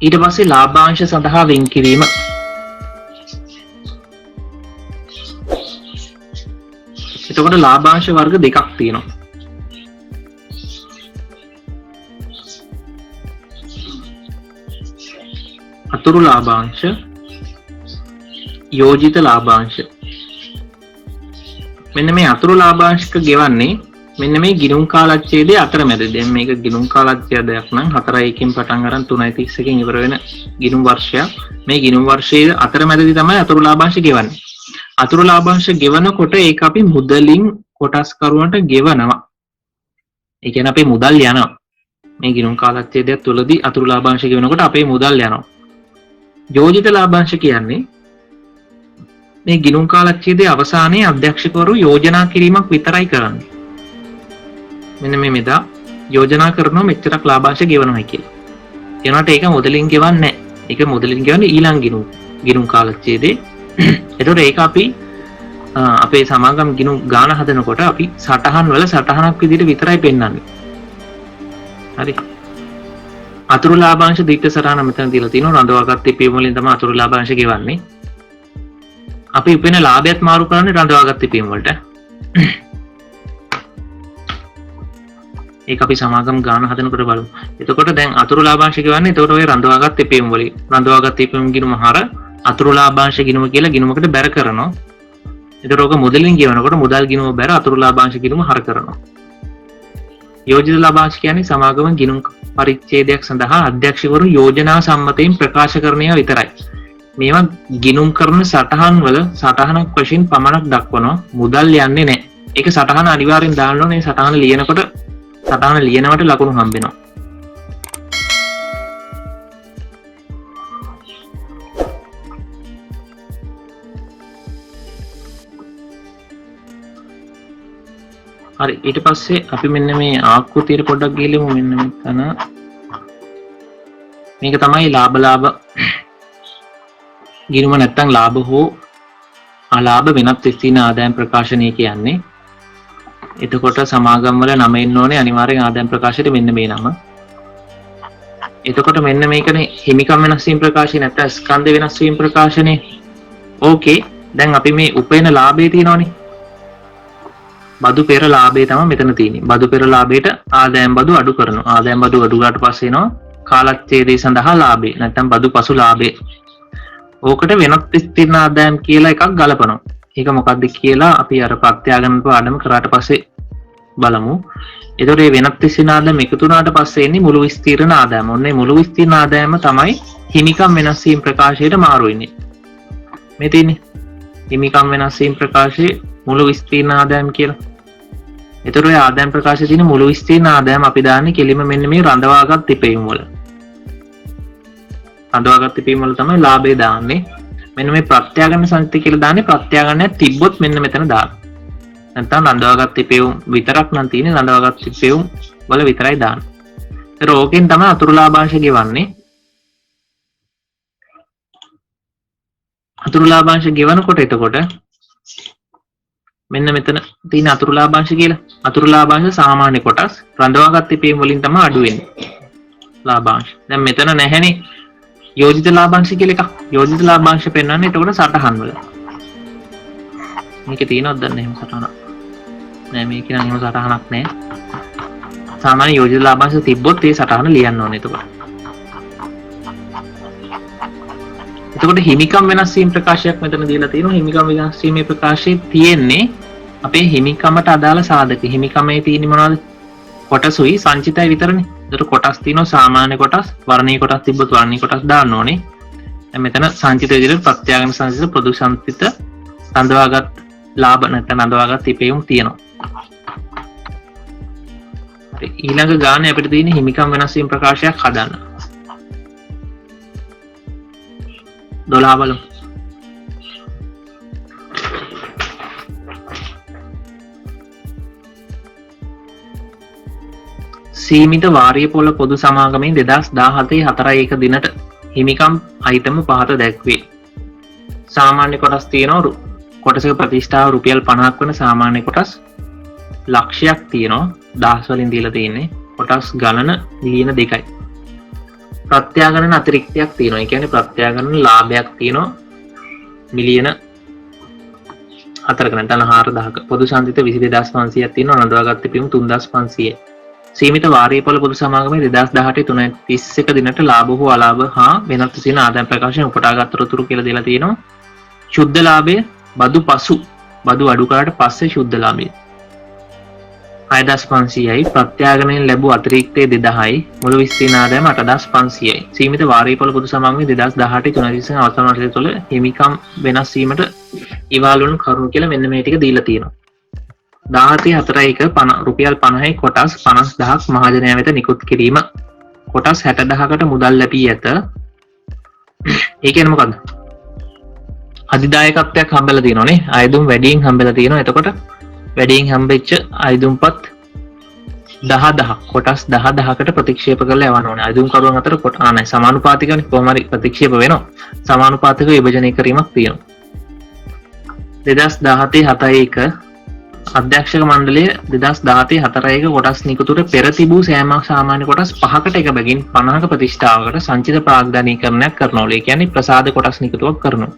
ඊට පස්සේ ලාභාංශ සඳහා වෙන් කිරීම. එතකොට ලාභාංශ වර්ග දෙකක් තියෙනවා. අතුරු ලාභාංශ, යෝජිත ලාභාංශ. මෙන්න මේ අතුරු ලාභාංශක ගෙවන්නේ මෙන්න මේ ගිණුම් කාලච්ඡේදයේ අතරමැදදී. දැන් මේක ගිණුම් කාලච්ඡේදයක් නම් 4:1කින් පටන් අරන් 3:31කින් ඉවර වෙන ගිණුම් වර්ෂයක්. මේ ගිණුම් වර්ෂයේ අතරමැදදී තමයි අතුරු ලාභාංශ ගෙවන්නේ. අතුරු ලාභාංශ ගෙවනකොට ඒක අපි මුදලින් කොටස්කරුවන්ට ගෙවනවා. ඒ කියන්නේ අපේ මුදල් යනවා. මේ ගිණුම් කාලච්ඡේදය තුළදී අතුරු ලාභාංශ ගෙවනකොට අපේ මුදල් යනවා. යෝජිත ලාභාංශ කියන්නේ මේ ගිණුම් කාලච්ඡේදයේ අවසානයේ අධ්‍යක්ෂකවරු යෝජනා කිරීමක් විතරයි කරන්නේ. මෙන්න මේ මෙදා යෝජනා කරනවා මෙච්චරක් ලාභාංශ ගෙවනවා කියලා. එනකොට ඒක මුදලින් ගෙවන්නේ නැහැ. ඒක මුදලින් ගෙවන්නේ ඊළඟ ගිණුම් කාලච්ඡේදයේ. එතකොට ඒක අපි අපේ සමාගම් ගිණුම් ගාන හදනකොට අපි සටහන් වල සටහනක් විදිහට විතරයි පෙන්වන්නේ. හරි. අතුරු ලාභාංශ දිට්ඨ සටහන මෙතන දීලා තියෙනවා. රඳවාගත් තිපීම වලින් තමයි අතුරු ලාභාංශ ගෙවන්නේ. අපි උපෙන ලාභයත් මාරු කරන්නේ රඳවාගත් තිපීම වලට. ඒක අපි සමාගම් ගාන හදනකොට බලමු. එතකොට දැන් අතුරු ලාභාංශ ගෙවන්නේ එතකොට ඔය රඳවාගත් තිපීම වලින්. රඳවාගත් තිපීම ගිණුම හර අතුරු ලාභාංශ ගිණුම කියලා ගිණුමකට බැර කරනවා. එතකොට ඔක මුදලින් ගෙවනකොට මුදල් ගිණුම බැර අතුරු ලාභාංශ ගිණුම හර කරනවා. යෝජිත ලාභාංශ කියන්නේ සමාගම ගිණුම් පරිච්ඡේදයක් සඳහා අධ්‍යක්ෂකවරු යෝජනා සම්මතයෙන් ප්‍රකාශ කරණය විතරයි. මේවා ගිණුම් කරන සටහන් වල සටහනක් වශයෙන් පමණක් දක්වනවා. මුදල් යන්නේ නැහැ. ඒක සටහන අනිවාර්යෙන් දාන්න ඕනේ. සටහන ලියනකොට සටහන ලියනවට ලකුණු හම්බෙනවා. හරි ඊට පස්සේ අපි මෙන්න මේ ආකෘතියට පොඩ්ඩක් ගිහලමු. මෙන්න මෙතන මේක තමයි ලාභ ගිණුම නැත්තම් ලාභ හෝ අලාභ වෙනත් ස්ථීන ආදායම් ප්‍රකාශනය කියන්නේ. එතකොට සමාගම් වල නම එන්න ඕනේ අනිවාර්යෙන් ආදායම් ප්‍රකාශයට මෙන්න මේ නම. එතකොට මෙන්න මේකනේ හිමිකම් වෙනස් වීම ප්‍රකාශය නැත්තම් ස්කන්ධ වෙනස් වීම ප්‍රකාශනේ. ඕකේ දැන් අපි මේ උපයන ලාභය තියෙනවනේ. බදු පෙර ලාභය තමයි මෙතන තියෙන්නේ. බදු පෙර ලාභයට ආදායම් බදු අඩු කරනවා. ආදායම් බදු අඩු කරාට පස්සේ එනවා කාලච්ඡේදය සඳහා ලාභය නැත්නම් බදු පසු ලාභය. ඕකට වෙනත් විස්තීර්ණ ආදායම් කියලා එකක් ගලපනවා. ඒක මොකක්ද කියලා අපි අර ප්‍රත්‍යාගමන පාඩම කරාට පස්සේ බලමු. එතකොට මේ වෙනත් විස්තීර්ණ ආදායම් එකතු වුණාට පස්සේ එන්නේ මුළු විස්තීර්ණ ආදායම. ඔන්නේ මුළු විස්තීර්ණ ආදායම තමයි හිමිකම් වෙනස් වීම ප්‍රකාශයට මාරු වෙන්නේ. මේ තියෙන්නේ හිමිකම් වෙනස් වීම ප්‍රකාශයේ මුළු විස්තීර්ණ ආදායම කියලා. එතකොට ඔය ආදායම් ප්‍රකාශයේ තියෙන මුළු විස්තීර්ණ ආදායම අපි දාන්නේ කෙලිම මෙන්න මේ රඳවාගත් තිපීම් වල. රඳවාගත් තිපීම් වල තමයි ලාභය දාන්නේ. මෙන්න මේ ප්‍රත්‍යාගමන සංචිත කියලා දාන්නේ ප්‍රත්‍යාගමනයක් තිබ්බොත් මෙන්න මෙතන දාන්න. නැත්නම් රඳවාගත් තිපීම් විතරක් නම් තියෙන්නේ රඳවාගත් තිපීම් වල විතරයි දාන්නේ. ඒතර ඕකෙන් තමයි අතුරු ලාභාංශ ගෙවන්නේ. අතුරු ලාභාංශ ගෙවනකොට එතකොට මෙන්න මෙතන තියෙන අතුරු ලාභාංශ කියලා. අතුරු ලාභාංශ සාමාන්‍ය කොටස් රඳවාගත් තිපීම් වලින් තමයි අඩු වෙන්නේ. ලාභාංශ. දැන් මෙතන නැහැනේ යෝජිත ලාභාංශ කියලා එකක්. යෝජිත ලාභාංශ පෙන්වන්නේ එතකොට සටහන් වල. මේකේ තියෙනවද දැන් එහෙම සටහනක්? නෑ මේකේ නම් එහෙම සටහනක් නෑ. සාමාන්‍ය යෝජිත ලාභාංශ තිබ්බොත් ඒ සටහන ලියන්න ඕනේ එතකොට. එතකොට හිමිකම් වෙනස් වීම ප්‍රකාශයක් මෙතන දීලා තියෙනවා. හිමිකම් වෙනස් වීමේ ප්‍රකාශයේ තියෙන්නේ අපේ හිමිකමට අදාළ සාධක. හිමිකමේ තියෙන්නේ මොනවද? කොටසුයි සංචිතයි විතරනේ. එතකොට කොටස් තියෙනවා සාමාන්‍ය කොටස්, වර්ණීය කොටස් තිබ්බොත් වර්ණීය කොටස් දාන්න ඕනේ. දැන් මෙතන සංචිත විදිහට ප්‍රත්‍යාගමන සංචිත පොදු සංචිත රඳවාගත් ලාභ නැත්නම් රඳවාගත් තිපීම් තියෙනවා. ඊළඟ ගානේ අපිට තියෙන හිමිකම් වෙනස් වීම ප්‍රකාශයක් හදන්න. 12 බලමු. සීමිත වාරිය පොළ පොදු සමාගමේ 2017 4/1 දිනට හිමිකම් අයිටම පහත දැක්වේ. සාමාන්‍ය කොටස් තියෙනවා කොටසක ප්‍රතිෂ්ඨාව රුපියල් 50ක් වෙන සාමාන්‍ය කොටස් ලක්ෂයක් තියෙනවා. දහස් වලින් දීලා තියෙන්නේ. කොටස් ගණන මිලියන 2යි. ප්‍රත්‍යාගමන අතිරික්තයක් තියෙනවා. ඒ කියන්නේ ප්‍රත්‍යාගමන ලාභයක් තියෙනවා මිලියන 4ක නැත්නම් 4000ක. පොදු සංචිත 22500ක් තියෙනවා. රඳවාගත් තිපීම් 3500යි. සීමිත වාරිය පොළ පොදු සමාගමේ 2018 331 දිනට ලාභ හෝ අලාභ හා වෙනත් සින ආදායම් ප්‍රකාශන උපුටාගත් තොරතුරු කියලා දීලා තියෙනවා. ශුද්ධ ලාභය බදු පසු බදු අඩු කරාට පස්සේ ශුද්ධ ලාභය 6500යි. ප්‍රත්‍යාගමනයෙන් ලැබූ අතිරික්තයේ 2000යි. මුළු විස්තීර්ණ ආදායම 8500යි. සීමිත වාරිය පොළ පොදු සමාගමේ 2018 330 අවසන් වර්ෂය තුළ හිමිකම් වෙනස් වීමට ඉවහල් වුණු කරුණු කියලා මෙන්න මේ ටික දීලා තියෙනවා. 17/4 රුපියල් 50යි කොටස් 50000ක් මහජනයා වෙත නිකුත් කිරීම. කොටස් 60000කට මුදල් ලැබී ඇත. ඒ කියන්නේ මොකද්ද? අධිදායකත්වයක් හම්බෙලා තියෙනවානේ. අයදුම් වැඩියෙන් හම්බෙලා තියෙනවා. එතකොට වැඩියෙන් හම්බෙච්ච අයදුම්පත් 10000 කොටස් 10000කට ප්‍රතික්ෂේප කරලා යවන්න ඕනේ. අයදුම් කරුවන් අතර නැහැ සමානුපාතිකනේ. කොහොම හරි ප්‍රතික්ෂේප වෙනවා. සමානුපාතිකව විභජනය කිරීමක් තියෙනවා. 2017 7/1 අධ්‍යක්ෂක මණ්ඩලය 2017 4/1 කොටස් නිකුතුට පෙර තිබූ සෑම සාමාන්‍ය කොටස් 5කට එක බැගින් 50ක ප්‍රතිෂ්ඨාවකට සංචිත ප්‍රාග්ධනීකරණයක් කරනවා. ඒ කියන්නේ ප්‍රසාද කොටස් නිකුතුවක් කරනවා.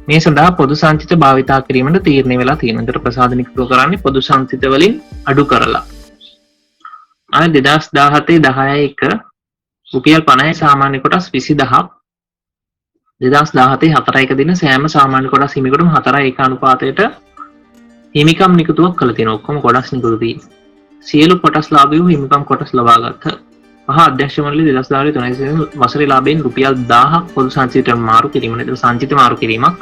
මේ සඳහා පොදු සංචිත භාවිතා කිරීමට තීරණය වෙලා තියෙනවා. ඒතර ප්‍රසාද නිකුතුව කරන්නේ පොදු සංචිත වලින් අඩු කරලා. අනේ 2017 10/1 රුපියල් 50යි සාමාන්‍ය කොටස් 20000ක් 2017 4/1 දින සෑම සාමාන්‍ය කොටස් හිමිකටම 4/1 අනුපාතයට හිමිකම් නිකුතුවක් කළ තියෙනවා. ඔක්කොම කොටස් නිකුතු තියෙනවා. සියලු කොටස් ලාභියෝ හිමිකම් කොටස් ලබා ගත්ත. මහ අධ්‍යක්ෂ මණ්ඩලය 2017 වසරේ ලාභයෙන් රුපියල් 1000ක් පොදු සංචිතයට මාරු කිරීම. නේද? සංචිත මාරු කිරීමක්.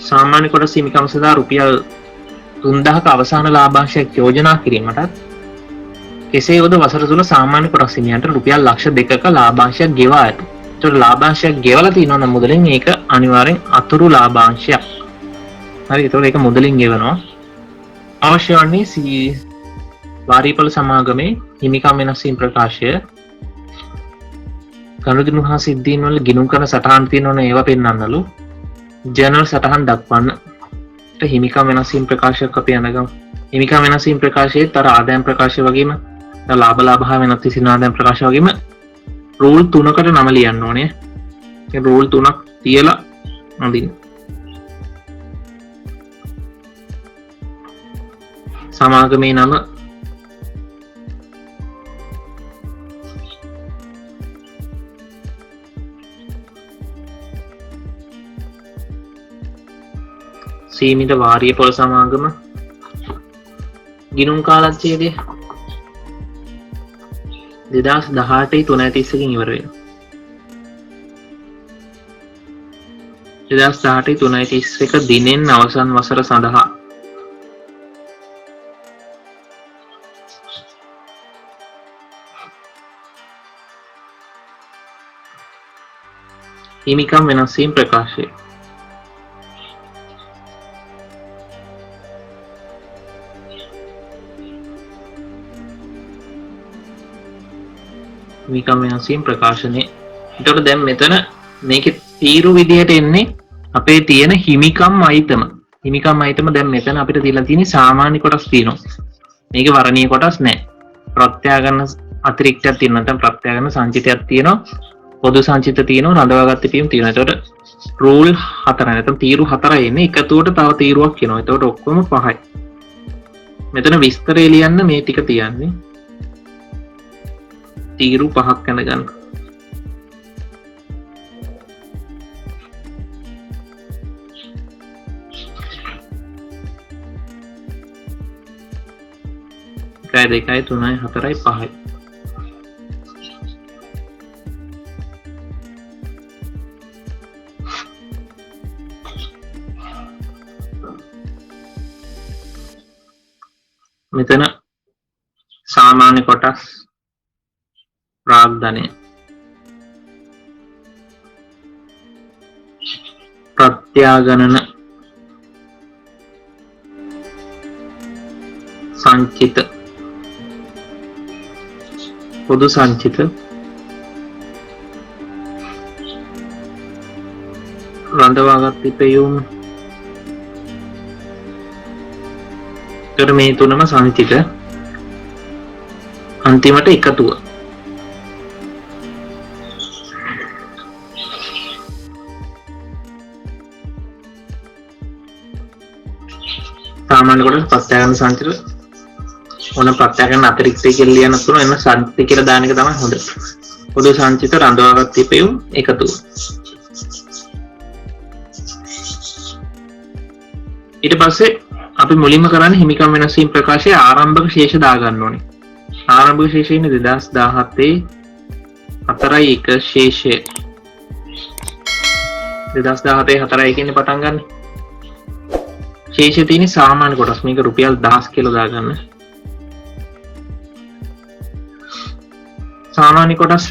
සාමාන්‍ය කොටස් හිමිකම් සඳහා රුපියල් 3000ක අවසාන ලාභාංශයක් යෝජනා කිරීමටත් කෙසේ වුවද වසර තුල සාමාන්‍ය කොටස් හිමියන්ට රුපියල් ලක්ෂ 2ක ලාභාංශයක් ගෙවා ඇත. ඒතකොට ලාභාංශයක් ගෙවලා තියෙනවා නම් මුදලින් ඒක අනිවාර්යෙන් අතුරු ලාභාංශයක්. හරි ඒතකොට ඒක මුදලින් ගෙවනවා. අවශ්‍ය වන්නේ වාරිපොළ සමාගමේ හිමිකම් වෙනස් වීම ප්‍රකාශය ගනුදෙනු හා සිද්ධීන් වල ගිණුම් කරන සටහන් තියෙනවනේ ඒවා පෙන්වන්නලු. ජර්නල් සටහන් දක්වන්න. හිමිකම් වෙනස් වීම ප්‍රකාශයක් අපි අනගමු. හිමිකම් වෙනස් වීම ප්‍රකාශයේ තර ආදායම් ප්‍රකාශය වගේම ලාභ හා වෙනත් සින ආදායම් ප්‍රකාශය වගේම රූල් 3කට නම ලියන්න ඕනේ. ඒ රූල් 3ක් තියලා අඳින්න. සමාගමේ නම සීමිත වාරිය පොළ සමාගම ගිනුම් කාලච්ඡේදය 2018 3:30කින් ඉවර වෙනවා. 2018 3:31 දිනෙන් අවසන් වසර සඳහා හිමිකම් වෙනස් වීම ප්‍රකාශය. හිමිකම් වෙනස් වීම ප්‍රකාශනය. එතකොට දැන් මෙතන මේකේ තීරු විදිහට එන්නේ අපේ තියෙන හිමිකම් අයිතම. හිමිකම් අයිතම දැන් මෙතන අපිට දීලා තියෙන්නේ සාමාන්‍ය කොටස් තියෙනවා. මේකේ වර්ණීය කොටස් නැහැ. ප්‍රත්‍යාගන්න අතිරික්තයක් තියෙනවා. නැත්නම් ප්‍රත්‍යාගන්න සංචිතයක් තියෙනවා. පොදු සංචිත තියෙනවා, රඳවාගත් පිටීම් තියෙනවා. එතකොට රූල් 4 නැත්නම් තීරු 4 එන්නේ එකතුවට තව තීරුවක් එනවා. එතකොට ඔක්කොම 5යි. මෙතන විස්තරය ලියන්න මේ ටික තියන්නේ. තීරු 5ක් යන ගන්න. එකයි දෙකයි තුනයි හතරයි පහයි. මෙතන සාමාන්‍ය කොටස් ප්‍රාග්ධනය ප්‍රත්‍යාගණන සංචිත පොදු සංචිත රඳවාගත් ඉපයුම් මේ තුනම සංචිත අන්තිමට එකතුව සාමාන්‍ය කොටස් ප්‍රත්‍යාගන්න සංචිත ඕන ප්‍රත්‍යාගන්න අතිරික්තය කියලා ලියන්න පුළුවන්. එන්න සංචිත කියලා දාන එක තමයි හොඳ. පොදු සංචිත රඳවාගත් ඉපයුම් එකතුව. ඊට පස්සේ අපි මුලින්ම කරන්නේ හිමිකම් වෙනස් වීම ප්‍රකාශයේ ආරම්භක ශේෂ දාගන්න ඕනේ. ආරම්භක ශේෂය ඉන්නේ 2017 4:1 ශේෂය. 2017 4:1 ඉන්නේ පටන් ගන්න. ශේෂය තියෙන්නේ සාමාන්‍ය කොටස්. මේක රුපියල් 1000 කියලා දාගන්න. සාමාන්‍ය කොටස්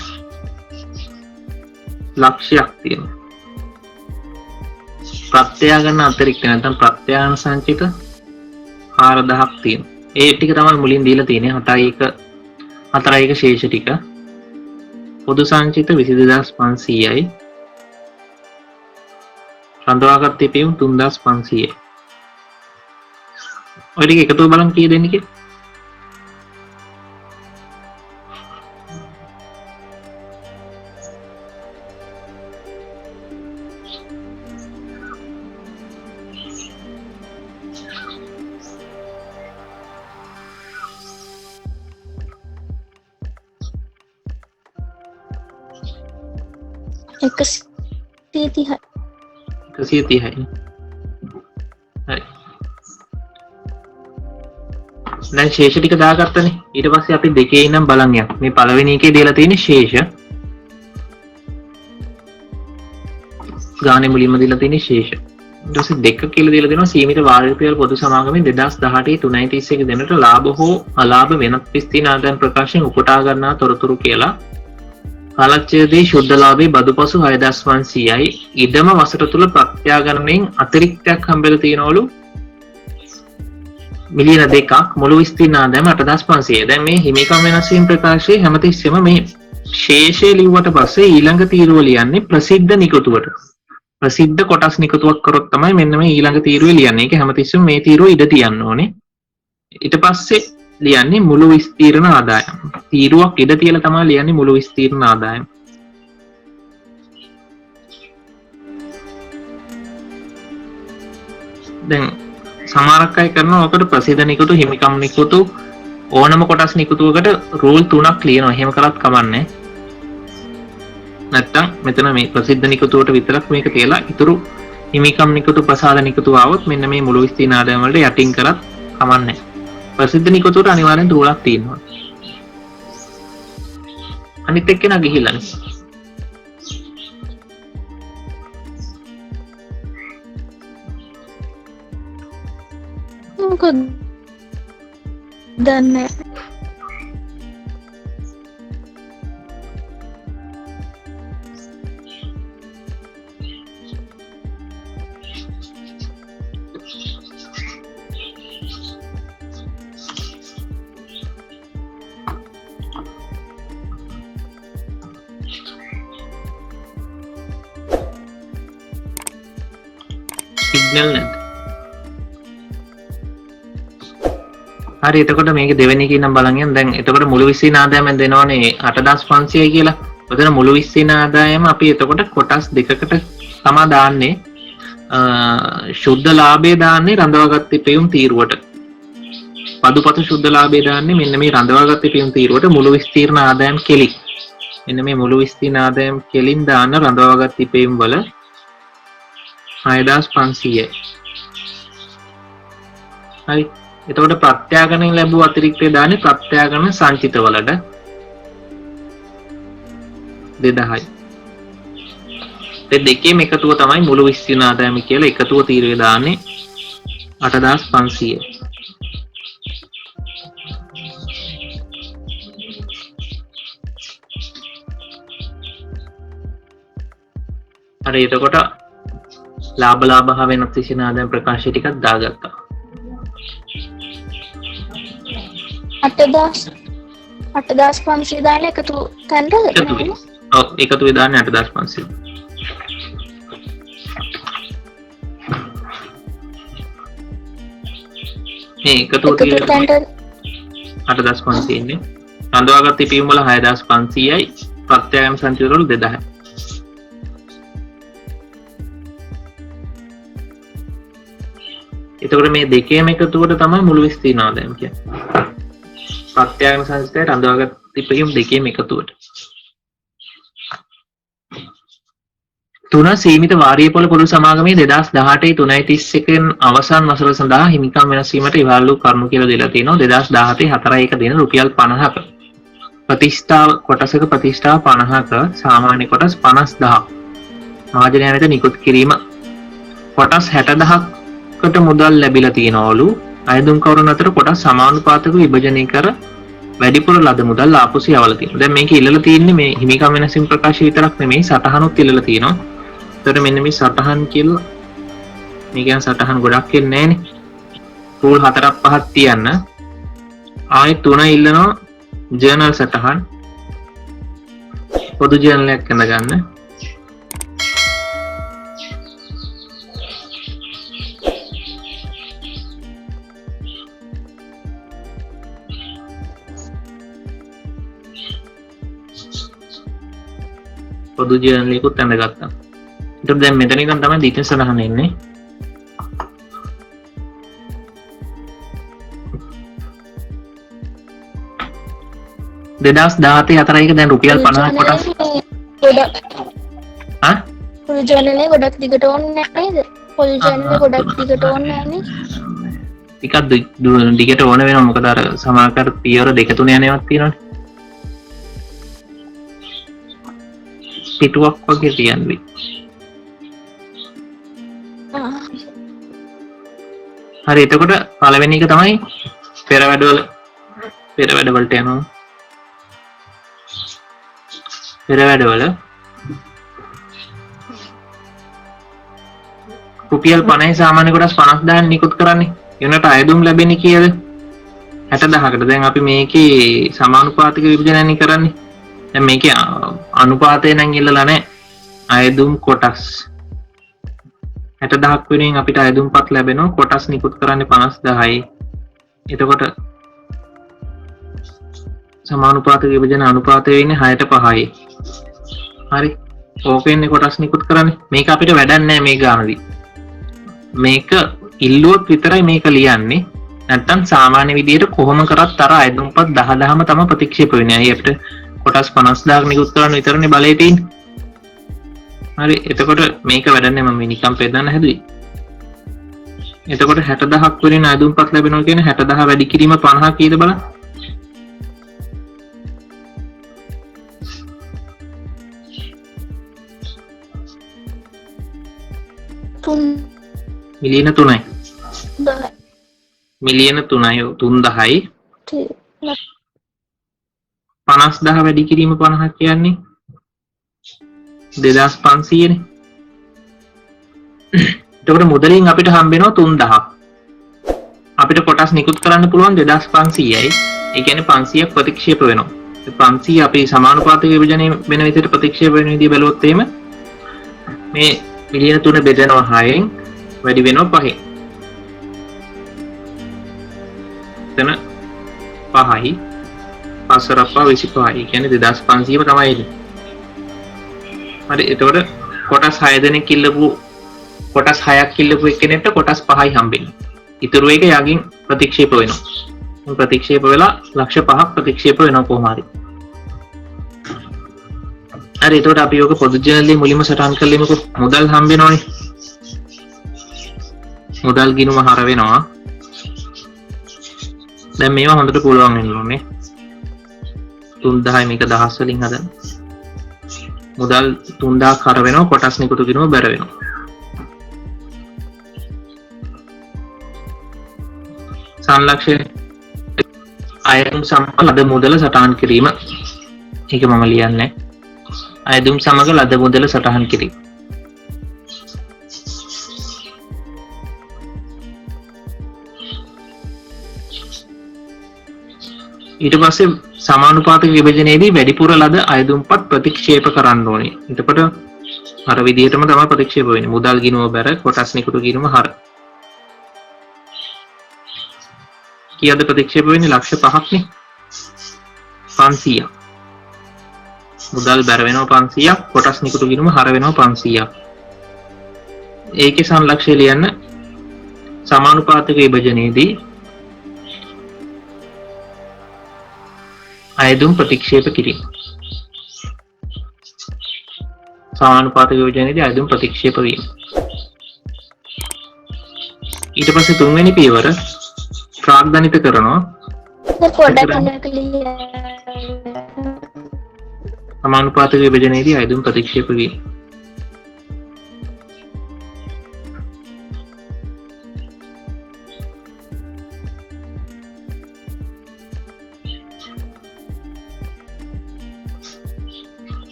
ලක්ෂයක් තියෙනවා. ප්‍රත්‍යාගන්න අතිරික්ත නැත්නම් ප්‍රත්‍යාගන සංචිත 4000ක් තියෙනවා. ඒ ටික තමයි මුලින් දීලා තියෙන්නේ 4:1 ශේෂ ටික. පොදු සංචිත 22500යි. රඳවාගත් ඉපයුම් 3500යි. ඔය ටික එකතුව බලමු කීයද එන්නේ කියලා. එකසිය 130යි. හරි. දැන් ශේෂ ටික දාගත්තනේ. ඊට පස්සේ අපි දෙකේ ඉඳන් බලන් යමු. මේ පළවෙනි එකේ දීලා තියෙන්නේ ශේෂ. ගානේ මුලින්ම දීලා තියෙන්නේ ශේෂ. ඊට පස්සේ දෙක කියලා දීලා දෙනවා සීමිත වාර්ෂික පොදු සමාගමෙන් 2018 3:31 දිනට ලාභ හෝ අලාභ වෙනත් විස්තීර්ණ ආදායම් ප්‍රකාශයෙන් උපුටා ගන්නා තොරතුරු කියලා. කාලච්ඡේදයේ ශුද්ධ ලාභයේ බදුපසු 6500යි. ඉදම වසර තුල ප්‍රත්‍යාගණයෙන් අතිරික්තයක් හම්බෙලා තියෙනවලු මිලියන 2ක්. මුළු විස්තීර්ණ ආදායම 8500. දැන් මේ හිමිකම් වෙනස් වීම ප්‍රකාශයේ හැමතිස්සෙම මේ ශේෂය ලිව්වට පස්සේ ඊළඟ තීරුව ලියන්නේ ප්‍රසිද්ධ නිකුතුවට. ප්‍රසිද්ධ කොටස් නිකුතුවක් කරොත් තමයි මෙන්න මේ ඊළඟ තීරුවේ ලියන්නේ. ඒක හැමතිස්සෙම මේ තීරුව ඉඳ තියන්න ඕනේ. ඊට පස්සේ ලියන්නේ මුළු විස්තීර්ණ ආදායම. තීරුවක් ඉඳ තියලා තමයි ලියන්නේ මුළු විස්තීර්ණ ආදායම. දැන් සමහරක් අය කරනවා ඔකට ප්‍රසිද්ධ නිකුතු, හිමිකම් නිකුතු, ඕනම කොටස් නිකුතුවකට රූල් 3ක් ලියනවා. එහෙම කරත් කමන්නේ. නැත්තම් මෙතන මේ ප්‍රසිද්ධ නිකුතුවට විතරක් මේක තියලා ඉතුරු හිමිකම් නිකුතු ප්‍රසාද නිකුතු આવොත් මෙන්න මේ මුළු විස්තීර්ණ ආදායම වලට යටින් කරත් කමන්නේ. ප්‍රසිද්ධ නිකුතුවට අනිවාර්යෙන් රූලක් තියෙනවා. අනිත් එක්කෙනා ගිහිල්ලානේ. මොකද දන්නේ සිග්නල් නැද්ද? හරි එතකොට මේක දෙවෙනි එකේ නම් බලන් යන්න. දැන් එතකොට මුළු විස්තීර්ණ ආදායම දෙනවනේ 8500යි කියලා. ඔතන මුළු විස්තීර්ණ ආදායම අපි එතකොට කොටස් දෙකකට තමා දාන්නේ. ශුද්ධ ලාභය දාන්නේ රඳවාගත් ඉපයුම් තීරුවට. පදුපත ශුද්ධ ලාභය දාන්නේ මෙන්න මේ රඳවාගත් ඉපයුම් තීරුවට මුළු විස්තීර්ණ ආදායම් කෙලි. මෙන්න මේ මුළු විස්තීර්ණ ආදායම් කෙලින් දාන්න රඳවාගත් ඉපයුම් වල 6500යි. හරි. එතකොට ප්‍රත්‍යාගණයෙන් ලැබූ අතිරික්තය දාන්නේ ප්‍රත්‍යාගණ සංචිත වලට 2000යි. ඒ දෙකේම එකතුව තමයි මුළු විස්තීර්ණ ආදායම කියලා එකතුව තීරුවේ දාන්නේ 8500යි. හරි එතකොට ලාභ හා වෙනත් විශේෂ ආදායම් ප්‍රකාශය ටිකක් දාගත්තා. 8500 දාන එකතු තැනට ඔව් එකතු දාන්නේ 8500. මේ එකතු තැනට 8500 ඉන්නේ. රඳවාගත් ඉපීම් වල 6500යි ප්‍රත්‍යාගම සංචිත වල 2000යි. එතකොට මේ දෙකේම එකතුවට තමයි මුළු විස්තීර්ණ ආදායම කියන්නේ. ප්‍රත්‍යාගම සංචිතය රඳවාගත් ඉපයුම් දෙකේම එකතුවට. තුන සීමිත වාරිය පොළ පොදු සමාගමේ 2018 3:31 අවසන් වසර සඳහා හිමිකම් වෙනස් වීමට ඉවහල් වූ කරුණු කියලා දීලා තියෙනවා. 2017 4 දින රුපියල් 50ක ප්‍රතිෂ්ඨාව කොටසක ප්‍රතිෂ්ඨාව 50ක සාමාන්‍ය කොටස් 50000 මහජනයා වෙත නිකුත් කිරීම කොටස් 60000කට මුදල් ලැබිලා තියෙනවලු. අයදුම් කවරන අතර කොටස් සමානුපාතක විභජනය කර වැඩිපුර ලද මුදල් ආපසු යවලා තියෙනවා. දැන් මේක ඉල්ලලා තියෙන්නේ මේ හිමිකම් වෙනසින් ප්‍රකාශය විතරක් නෙමෙයි සටහනුත් ඉල්ලලා තියෙනවා. ඒතර මෙන්න මේ සටහන් කියලා මේ කියන්නේ සටහන් ගොඩක් එන්නේ නැහනේ. රූල් 4ක් 5ක් තියන්න. ආයෙත් 3 ඉල්ලනවා ජර්නල් සටහන්. පොදු ජර්නල් එකක් ගන්න. පොදු ජර්නල් එකකුත් ඇඳගත්තා. ඒත් දැන් මෙතන ඉඳන් තමයි දීප්ති සටහන එන්නේ. දෙදස් 4 දැන් රුපියල් 50 කොටස් පොදු ජර්නලේ ගොඩක් දිගට ඕනේ නේද? පොදු ජර්නලේ ගොඩක් දිගට ඕනේ නෑනේ. ටිකක් දිගට ඕන වෙනවා මොකද අර සමාකර පියවර 2 3 යනවක් තියෙනවානේ. පිටුවක් වගේ තියන්නේ. හරි එතකොට පළවෙනි එක තමයි පෙර වැඩවලට යනවා. පෙර වැඩවල රුපියල් 50 සාමාන්‍ය කොටස් 50000 නිකුත් කරන්නේ. එනට අයදුම් ලැබෙන්නේ කීයද? 60000කට. දැන් අපි මේකේ සමානුපාතික විභජනය කරන්නේ. දැන් මේකේ අනුපාතය නම් ඉල්ලලා නැහැ. අයදුම් කොටස් 60000ක් වෙනුවෙන් අපිට අයදුම්පත් ලැබෙනවා. කොටස් නිකුත් කරන්නේ 50000යි. එතකොට සමානුපාතික විභජන අනුපාතය වෙන්නේ 6ට 5යි. හරි. ඕකෙන්නේ කොටස් නිකුත් කරන්නේ. මේක අපිට වැඩක් නැහැ මේ ගානදී. මේක ඉල්ලුවොත් විතරයි මේක ලියන්නේ. නැත්තම් සාමාන්‍ය විදියට කොහොම කරත් අර අයදුම්පත් 10000ම තමයි ප්‍රතික්ෂේප වෙන්නේ. අය අපිට කොටස් 50000ක් නිකුත් කරන්න විතරනේ බලය තියෙන්නේ. හරි එතකොට මේක වැඩන්නේ මම නිකම් පෙන්නන්න හැදුවේ. එතකොට 60000ක් වලින් අයදුම්පත් ලැබෙනවා කියන්නේ 60000 වැඩි කිරීම 50 කීයද බලන්න. මිලියන 3යි. මිලියන 3යි 3000යි. 50000 වැඩි කිරීම 50 කියන්නේ 2500 නේ. එතකොට මුදලින් අපිට හම්බ වෙනවා 3000ක්. අපිට කොටස් නිකුත් කරන්න පුළුවන් 2500යි. ඒ කියන්නේ 500ක් ප්‍රතික්ෂේප වෙනවා. 500 අපි සමානුපාතික විභජනය වෙන විදිහට ප්‍රතික්ෂේප වෙන විදිහ බැලුවොත් එහෙම මේ මිලියන 3 බෙදෙනවා 6න් වැඩි වෙනවා 5න්. එතන 5යි 5 රප්පා 25යි. ඒ කියන්නේ 2500ම තමයි එන්නේ. හරි එතකොට කොටස් 6 දෙනෙක් ඉල්ලපු කොටස් 6ක් ඉල්ලපු එක්කෙනෙක්ට කොටස් 5යි හම්බෙන්නේ. ඉතුරු එක යකින් ප්‍රතික්ෂේප වෙනවා. ප්‍රතික්ෂේප වෙලා ලක්ෂ 5ක් ප්‍රතික්ෂේප වෙනවා කොහොම හරි. හරි එතකොට අපි යෝග පොදු ජනලේ මුලින්ම සටහන් කළෙමුකෝ මුදල් හම්බ වෙනවනේ. මුදල් ගිණුම හර වෙනවා. දැන් මේවා හොඳට පුළුවන් වෙන්න ඕනේ. 3000යි මේක දහස් වලින් හදන්න. මුදල් 3000ක් හර වෙනවා කොටස් නිකුතු ගිණුම බැර වෙනවා. සංලක්ෂණ අයදුම් සමග ලද මුදල සටහන් කිරීම. ඒක මම ලියන්නේ. අයදුම් සමග ලද මුදල සටහන් කිරීම. ඊට පස්සේ සමානුපාතික විභජනයේදී වැඩිපුර ලද අයදුම්පත් ප්‍රතික්ෂේප කරන්න ඕනේ. එතකොට අර විදිහටම තමයි ප්‍රතික්ෂේප වෙන්නේ. මුදල් ගිණුම බැර කොටස් නිකුතු ගිණුම හර. කීයද ප්‍රතික්ෂේප වෙන්නේ? ලක්ෂ 5ක් නේ. 500ක්. මුදල් බැර වෙනවා 500ක් කොටස් නිකුතු ගිණුම හර වෙනවා 500ක්. ඒකේ සංලක්ෂය ලියන්න සමානුපාතික විභජනයේදී අයදුම් ප්‍රතික්ෂේප කිරීම. සමානුපාතික විභජනයේදී අයදුම් ප්‍රතික්ෂේප වීම. ඊට පස්සේ තුන්වෙනි පියවර ප්‍රාග්ධනිත කරනවා. සමානුපාතික විභජනයේදී අයදුම් ප්‍රතික්ෂේප වීම.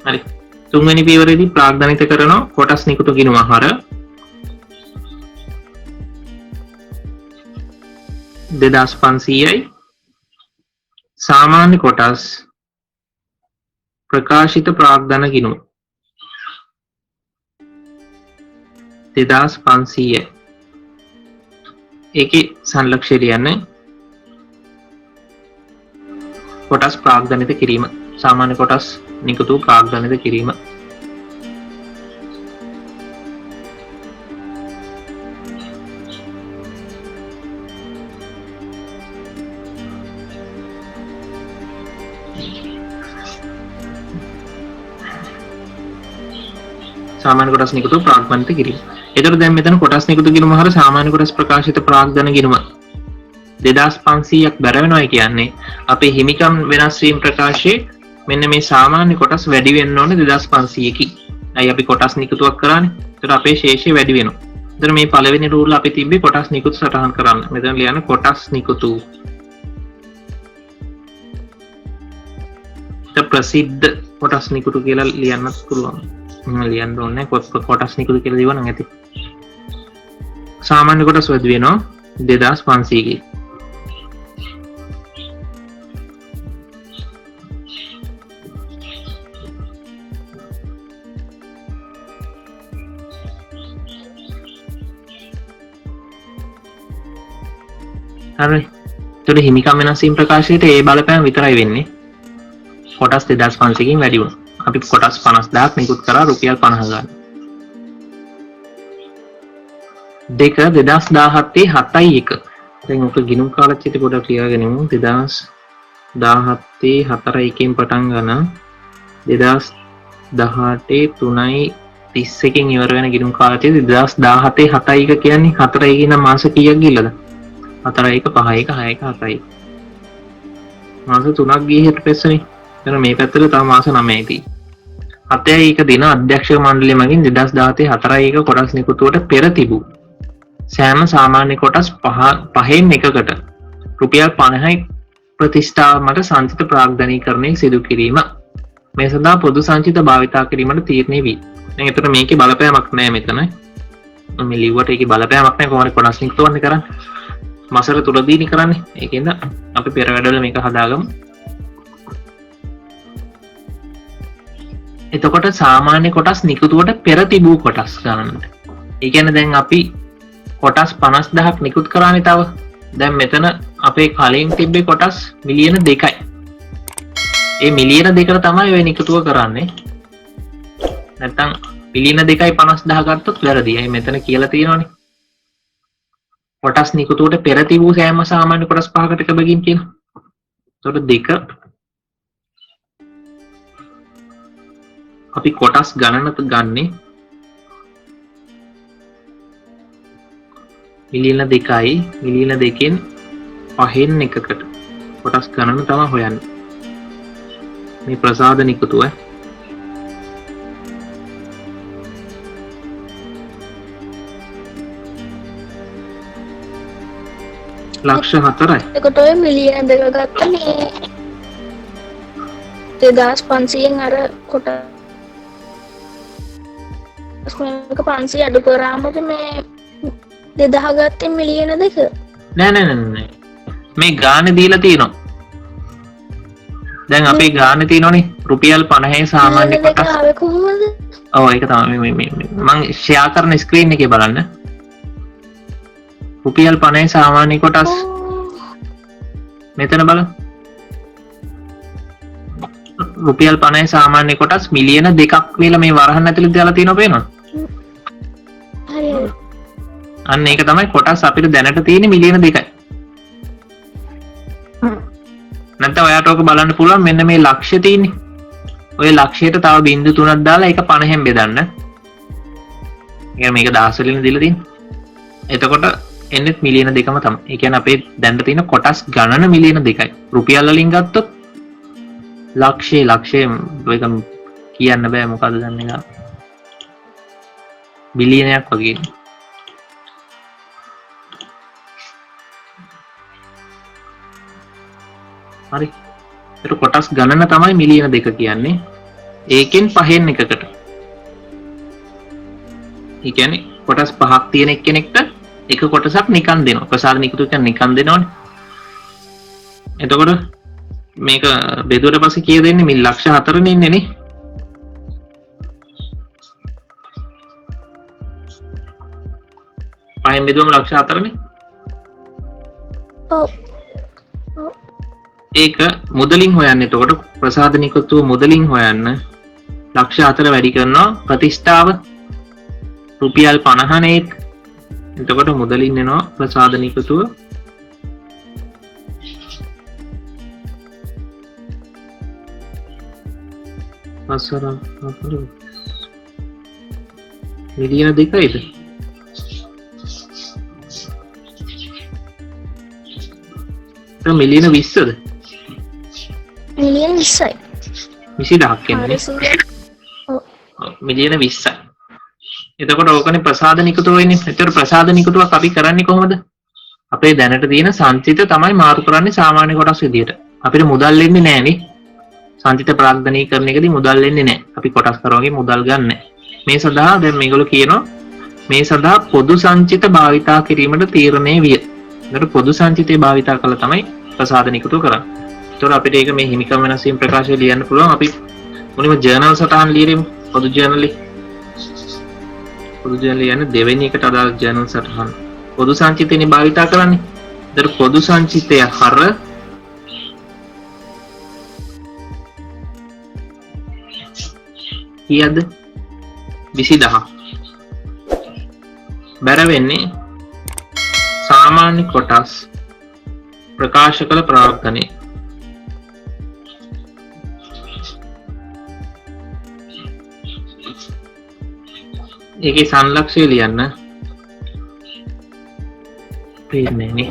හරි තුන්වෙනි පියවරේදී ප්‍රාග්ධනිත කරන කොටස් නිකුතු ගිණුම හර 2500යි සාමාන්‍ය කොටස් ප්‍රකාශිත ප්‍රාග්ධන ගිණුම 2500යි. ඒකේ සංලක්ෂය ලියන්නේ කොටස් ප්‍රාග්ධනිත කිරීම. සාමාන්‍ය කොටස් නිකුතු ප්‍රාග්ධනිත කිරීම. සාමාන්‍ය කොටස් නිකුතු ප්‍රාග්ධනිත කිරීම. එතකොට දැන් මෙතන කොටස් නිකුතු ගිණුම හර සාමාන්‍ය කොටස් ප්‍රකාශිත ප්‍රාග්ධන ගිණුම 2500ක් බැර වෙනවා කියන්නේ අපේ හිමිකම් වෙනස් වීම ප්‍රකාශයේ මෙන්න මේ සාමාන්‍ය කොටස් වැඩි වෙන්න ඕනේ 2500කින්. අයි අපි කොටස් නිකුතුවක් කරානේ. ඒතර අපේ ශේෂය වැඩි වෙනවා. ඒතර මේ පළවෙනි රූල් අපි තිබ්බේ කොටස් නිකුතු සටහන් කරන්න. මෙතන ලියන්න කොටස් නිකුතු. ප්‍රසිද්ධ කොටස් නිකුතු කියලා ලියන්නත් පුළුවන්. මම ලියන්න ඕනේ කොටස් නිකුතු කියලා දිව නම් ඇති. සාමාන්‍ය කොටස් වැඩි වෙනවා 2500කින්. හරි. ඒතර හිමිකම් වෙනස් වීම ප්‍රකාශයට ඒ බලපෑම විතරයි වෙන්නේ. කොටස් 2500කින් වැඩි වුණා. අපි කොටස් 50000ක් නිකුත් කරා රුපියල් 50000. දෙක 2017 7.1 දැන් ඔක ගිණුම් කාලච්චිත පොඩක් ලියාගෙනමු 2017 4:1 පටන් ගන්න 2018 3:31 ඉවර වෙන ගිණුම් කාලච්චිත 2017 7:1 කියන්නේ 4:1 නම් මාස කීයක් ගිහලාද 4:1 5:1 6:1 7:1 මාස 3ක් ගියේ හෙට පෙස්සනේ එතන මේ පැත්තට තව මාස 9යි තියෙන්නේ 7:1 දින අධ්‍යක්ෂක මණ්ඩලය මගින් 2017 4:1 කොටස් නිකුතුවට පෙර තිබූ සෑම සාමාන්‍ය කොටස් පහෙන් එකකට රුපියල් 50යි ප්‍රතිෂ්ඨාවමට සංචිත ප්‍රාග්ධනීකරණය සිදු කිරීම මේ සඳහා පොදු සංචිත භාවිතා කිරීමට තීරණය වී දැන් එතන මේකේ බලපෑමක් නැහැ මෙතන මේ ලිව්වට ඒකේ බලපෑමක් නැහැ කොහොමද කොටස් නිකුතවන්නේ කරන්නේ මාසෙට තුලදීනේ කරන්නේ ඒකෙන්ද අපි පෙර වැඩවල මේක හදාගමු එතකොට සාමාන්‍ය කොටස් නිකුතුවට පෙර තිබූ කොටස් ගණනට ඒ කියන්නේ දැන් අපි කොටස් 50000ක් නිකුත් කරානේ තව දැන් මෙතන අපේ කලින් තිබ්බේ කොටස් මිලියන 2යි ඒ මිලියන 2කට තමයි ඔය නිකුතුව කරන්නේ නැත්තම් මිලියන 2යි 50000 ගත්තොත් වැරදි. අය මෙතන කියලා තියෙනවානේ කොටස් නිකුතුවට පෙර තිබූ සෑම සාමාන්‍ය කොටස් පහකට එක බැගින් කියනවා. එතකොට 2 අපි කොටස් ගණනට ගන්නේ මිලියන 2යි මිලියන 2කින් පහෙන් එකකට කොටස් ගණන තමයි හොයන්නේ මේ ප්‍රසාද නිකුතුව ලක්ෂ 4යි එකට ඔය මිලියන 2 ගත්ත මේ 2500න් අර කොටස් මේක 500 අඩු කරාමද මේ 2000 ගත්තේ මිලියන 2 නෑ මේ ගානේ දීලා තියෙනවා දැන් අපේ ගානේ තියෙනවනේ රුපියල් 50 සාමාන්‍ය කොටස් ආවේ කොහොමද ඔව් ඒක තමයි මම ෂෙයා කරන ස්ක්‍රීන් එකේ බලන්න රුපියල් 50 සාමාන්‍ය කොටස් මෙතන බලන්න රුපියල් 50 සාමාන්‍ය කොටස් මිලියන 2ක් කියලා මේ වරහන් ඇතුළේ දාලා තියෙනවා පේනවද හරි අන්න ඒක තමයි කොටස් අපිට දැනට තියෙන මිලියන 2යි නැත්නම් ඔයාට ඔක බලන්න පුළුවන් මෙන්න මේ ලක්ෂ්‍ය තියෙන්නේ ඔය ලක්ෂයට තව බිංදු 3ක් දාලා ඒක 50න් බෙදන්න මේක 10 වලින් දීලා තියෙන්නේ එතකොට එන්නේ මිලියන 2ම තමයි ඒ කියන්නේ අපේ දැනට තියෙන කොටස් ගණන මිලියන 2යි රුපියල් වලින් ගත්තොත් ලක්ෂය ඒක කියන්න බෑ මොකද දන්නේ බිලියනයක් වගේ හරි ඒක කොටස් ගණන තමයි මිලියන 2 කියන්නේ ඒකෙන් පහෙන් එකකට ඒ කියන්නේ කොටස් 5ක් තියෙන එක්කෙනෙක්ට එක කොටසක් නිකන් දෙනවා ප්‍රසාද නිකුතු කියන්නේ නිකන් දෙනවනේ එතකොට මේක බෙදුවට පස්සේ කීය දෙන්නේ මිල් ලක්ෂ 4 නේ ඉන්නේ නේ පහෙන් බෙදුවම ලක්ෂ 4 නේ ඔව් ඒක මුදලින් හොයන්න එතකොට ප්‍රසාද නිකුතුව මුදලින් හොයන්න ලක්ෂ 4 වැඩි කරනවා ප්‍රතිෂ්ඨාව රුපියල් 50 නේ එතකොට මුදලින් එනවා ප්‍රසාද නිකුතුව මිලියන 2යිද මිලියන 20ද මිලියන 20යි 20000ක් කියන්නේ මිලියන 20යි එතකොට ඕකනේ ප්‍රසාද නිකුතුව වෙන්නේ ඒතර ප්‍රසාද නිකුතුවක් අපි කරන්නේ කොහොමද අපේ දැනට තියෙන සංචිත තමයි මාරු කරන්නේ සාමාන්‍ය කොටස් විදියට අපිට මුදල් එන්නේ නැහනේ සංචිත ප්‍රාග්ධනීකරණයකදී මුදල් එන්නේ නැහැ අපි කොටස් කරවගේ මුදල් ගන්න මේ සඳහා දැන් මේගොල්ලෝ කියනවා මේ සඳහා පොදු සංචිත භාවිතා කිරීමට තීරණය විය ඒතර පොදු සංචිතය භාවිතා කළා තමයි ප්‍රසාද නිකුතුව කරන්නේ ඒතර අපිට ඒක මේ හිමිකම් වෙනස් වීම ප්‍රකාශය ලියන්න පුළුවන් අපි මුලින්ම ජර්නල් සටහන් ලියමු පොදු ජර්නල් යන දෙවෙනි එකට අදාළ ජර්නල් සටහන් පොදු සංචිතයනේ භාවිතා කරන්නේ ඒතර පොදු සංචිතය හර කීයද 20000 බැර වෙන්නේ සාමාන්‍ය කොටස් ප්‍රකාශ කළ ප්‍රාග්ධනය. ඒකේ සංලක්ෂය ලියන්න. පේන්නේනේ.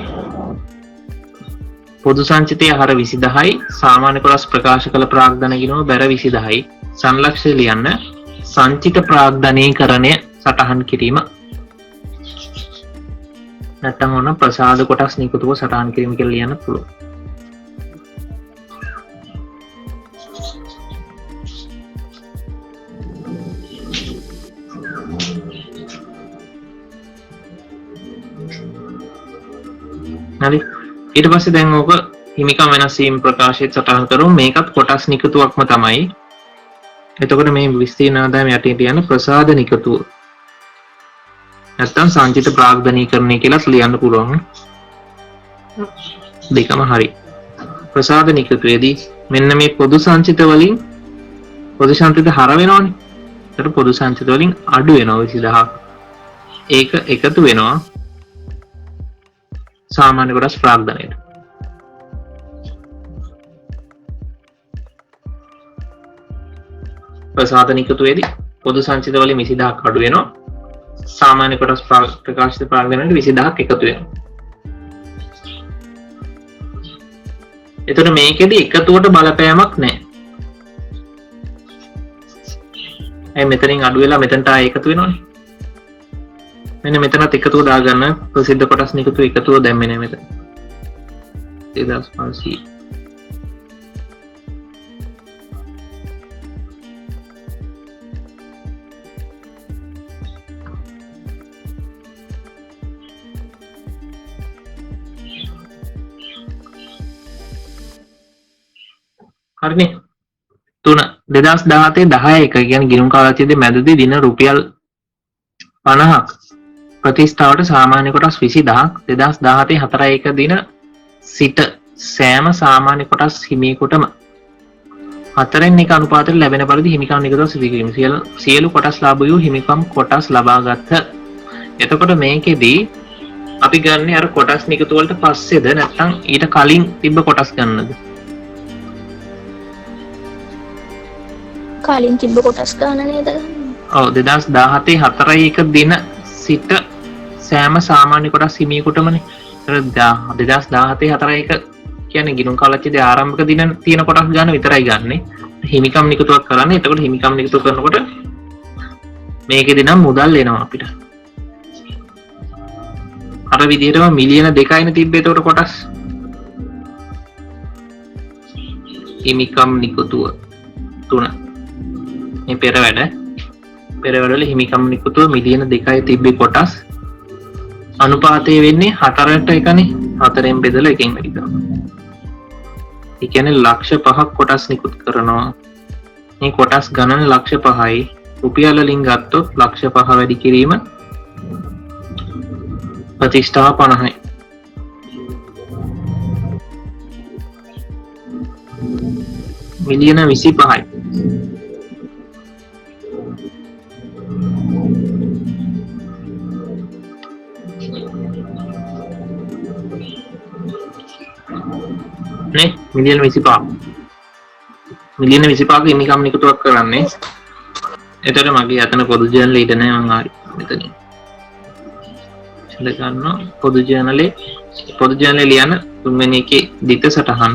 පොදු සංචිතය හර 20000යි සාමාන්‍ය කොටස් ප්‍රකාශ කළ ප්‍රාග්ධන ගිණුම බැර 20000යි සංලක්ෂය ලියන්න. සංචිත ප්‍රාග්ධනීකරණය සටහන් කිරීම. නැත්තම් ඕන ප්‍රසාද කොටස් නිකුතුව සටහන් කිරීම කියලා ලියන්න පුළුවන්. හරි. ඊට පස්සේ දැන් ඕක හිමිකම් වෙනස් වීම ප්‍රකාශයට සටහන් කරමු. මේකත් කොටස් නිකුතුවක්ම තමයි. එතකොට මේ විස්තීර්ණ ආදායම යටින් තියන ප්‍රසාද නිකුතුව. නැත්තම් සංචිත ප්‍රාග්ධනීකරණය කියලා ලියන්න පුළුවන්. දෙකම හරි. ප්‍රසාද නිකුතුවේදී මෙන්න මේ පොදු සංචිත වලින් පොදු සංචිත හර වෙනවනේ. ඒතර පොදු සංචිත වලින් අඩු වෙනවා 20000ක්. ඒක එකතු වෙනවා සාමාන්‍ය කොටස් ප්‍රාග්ධනයට. ප්‍රසාද නිකුතුවේදී පොදු සංචිත වලින් 20000ක් අඩු වෙනවා. සාමාන්‍ය කොටස් ප්‍රකාශිත ප්‍රාග්ධනයට 20000ක් එකතු වෙනවා. එතකොට මේකෙදි එකතුවට බලපෑමක් නැහැ. ඇයි මෙතනින් අඩු වෙලා මෙතනට ආයෙ එකතු වෙනවනේ. මෙන්න මෙතනත් එකතුව දාගන්න. ප්‍රසිද්ධ කොටස් නිකුතු එකතුව දැම්මේ මෙතන 2500. හරිනේ. 3 2017 10 එක කියන්නේ ගිණුම් කාලයේදී මැදදී දින රුපියල් 50ක් ප්‍රතිස්ථාවට සාමාන්‍ය කොටස් 20000ක් 2017 4 දින සිට සෑම සාමාන්‍ය කොටස් හිමියෙකුටම 4න් 1 අනුපාතයට ලැබෙන පරිදි හිමිකම් නිකුතව සිදු කිරීම. සියලු කොටස් ලාභයෝ හිමිකම් කොටස් ලබාගත්හ. එතකොට මේකෙදී අපි ගන්නේ අර කොටස් නිකුත වලට පස්සේද නැත්නම් ඊට කලින් තිබ්බ කොටස් ගන්නද? කලින් තිබ්බ කොටස් ගන්න නේද? ඔව් 2017 4 දින සිට සෑම සාමාන්‍ය කොටස් හිමියෙකුටමනේ. ඒතර 2017 4 කියන්නේ ගිණුම් කාලයේදී ආරම්භක දින තියෙන කොටස් ගන්න විතරයි ගන්නෙ. හිමිකම් නිකුතුවක් කරන්නේ. එතකොට හිමිකම් නිකුතු කරනකොට මේකෙදී නම් මුදල් එනවා අපිට. අර විදිහටම මිලියන 2යිනේ තිබ්බේ එතකොට කොටස්. හිමිකම් නිකුතුව 3. මේ පෙරවැඩවල හිමිකම් නිකුතුව මිලියන 2යි තිබ්බේ කොටස්. අනුපාතය වෙන්නේ 4ට එකනේ. 4ෙන් බෙදලා එකෙන් වැඩි කරනවා. ඒ කියන්නේ ලක්ෂ 5ක් කොටස් නිකුත් කරනවා. මේ කොටස් ගණන ලක්ෂ 5යි. රුපියල් වලින් ගත්තොත් ලක්ෂ 5 වැඩි කිරීම ප්‍රතිස්ථාව 50යි. මිලියන 25යි. නේ මිලියන 25. මිලියන 25ක හිමිකම් නිකුතුවක් කරන්නේ. එතකොට මගේ අතන පොදු ජර්නල් ඊට නෑ මං ආරි මෙතනින්. ඉඳ ගන්නවා පොදු ජර්නලේ ලියන තුන්වෙනි එකේ දිට සටහන්.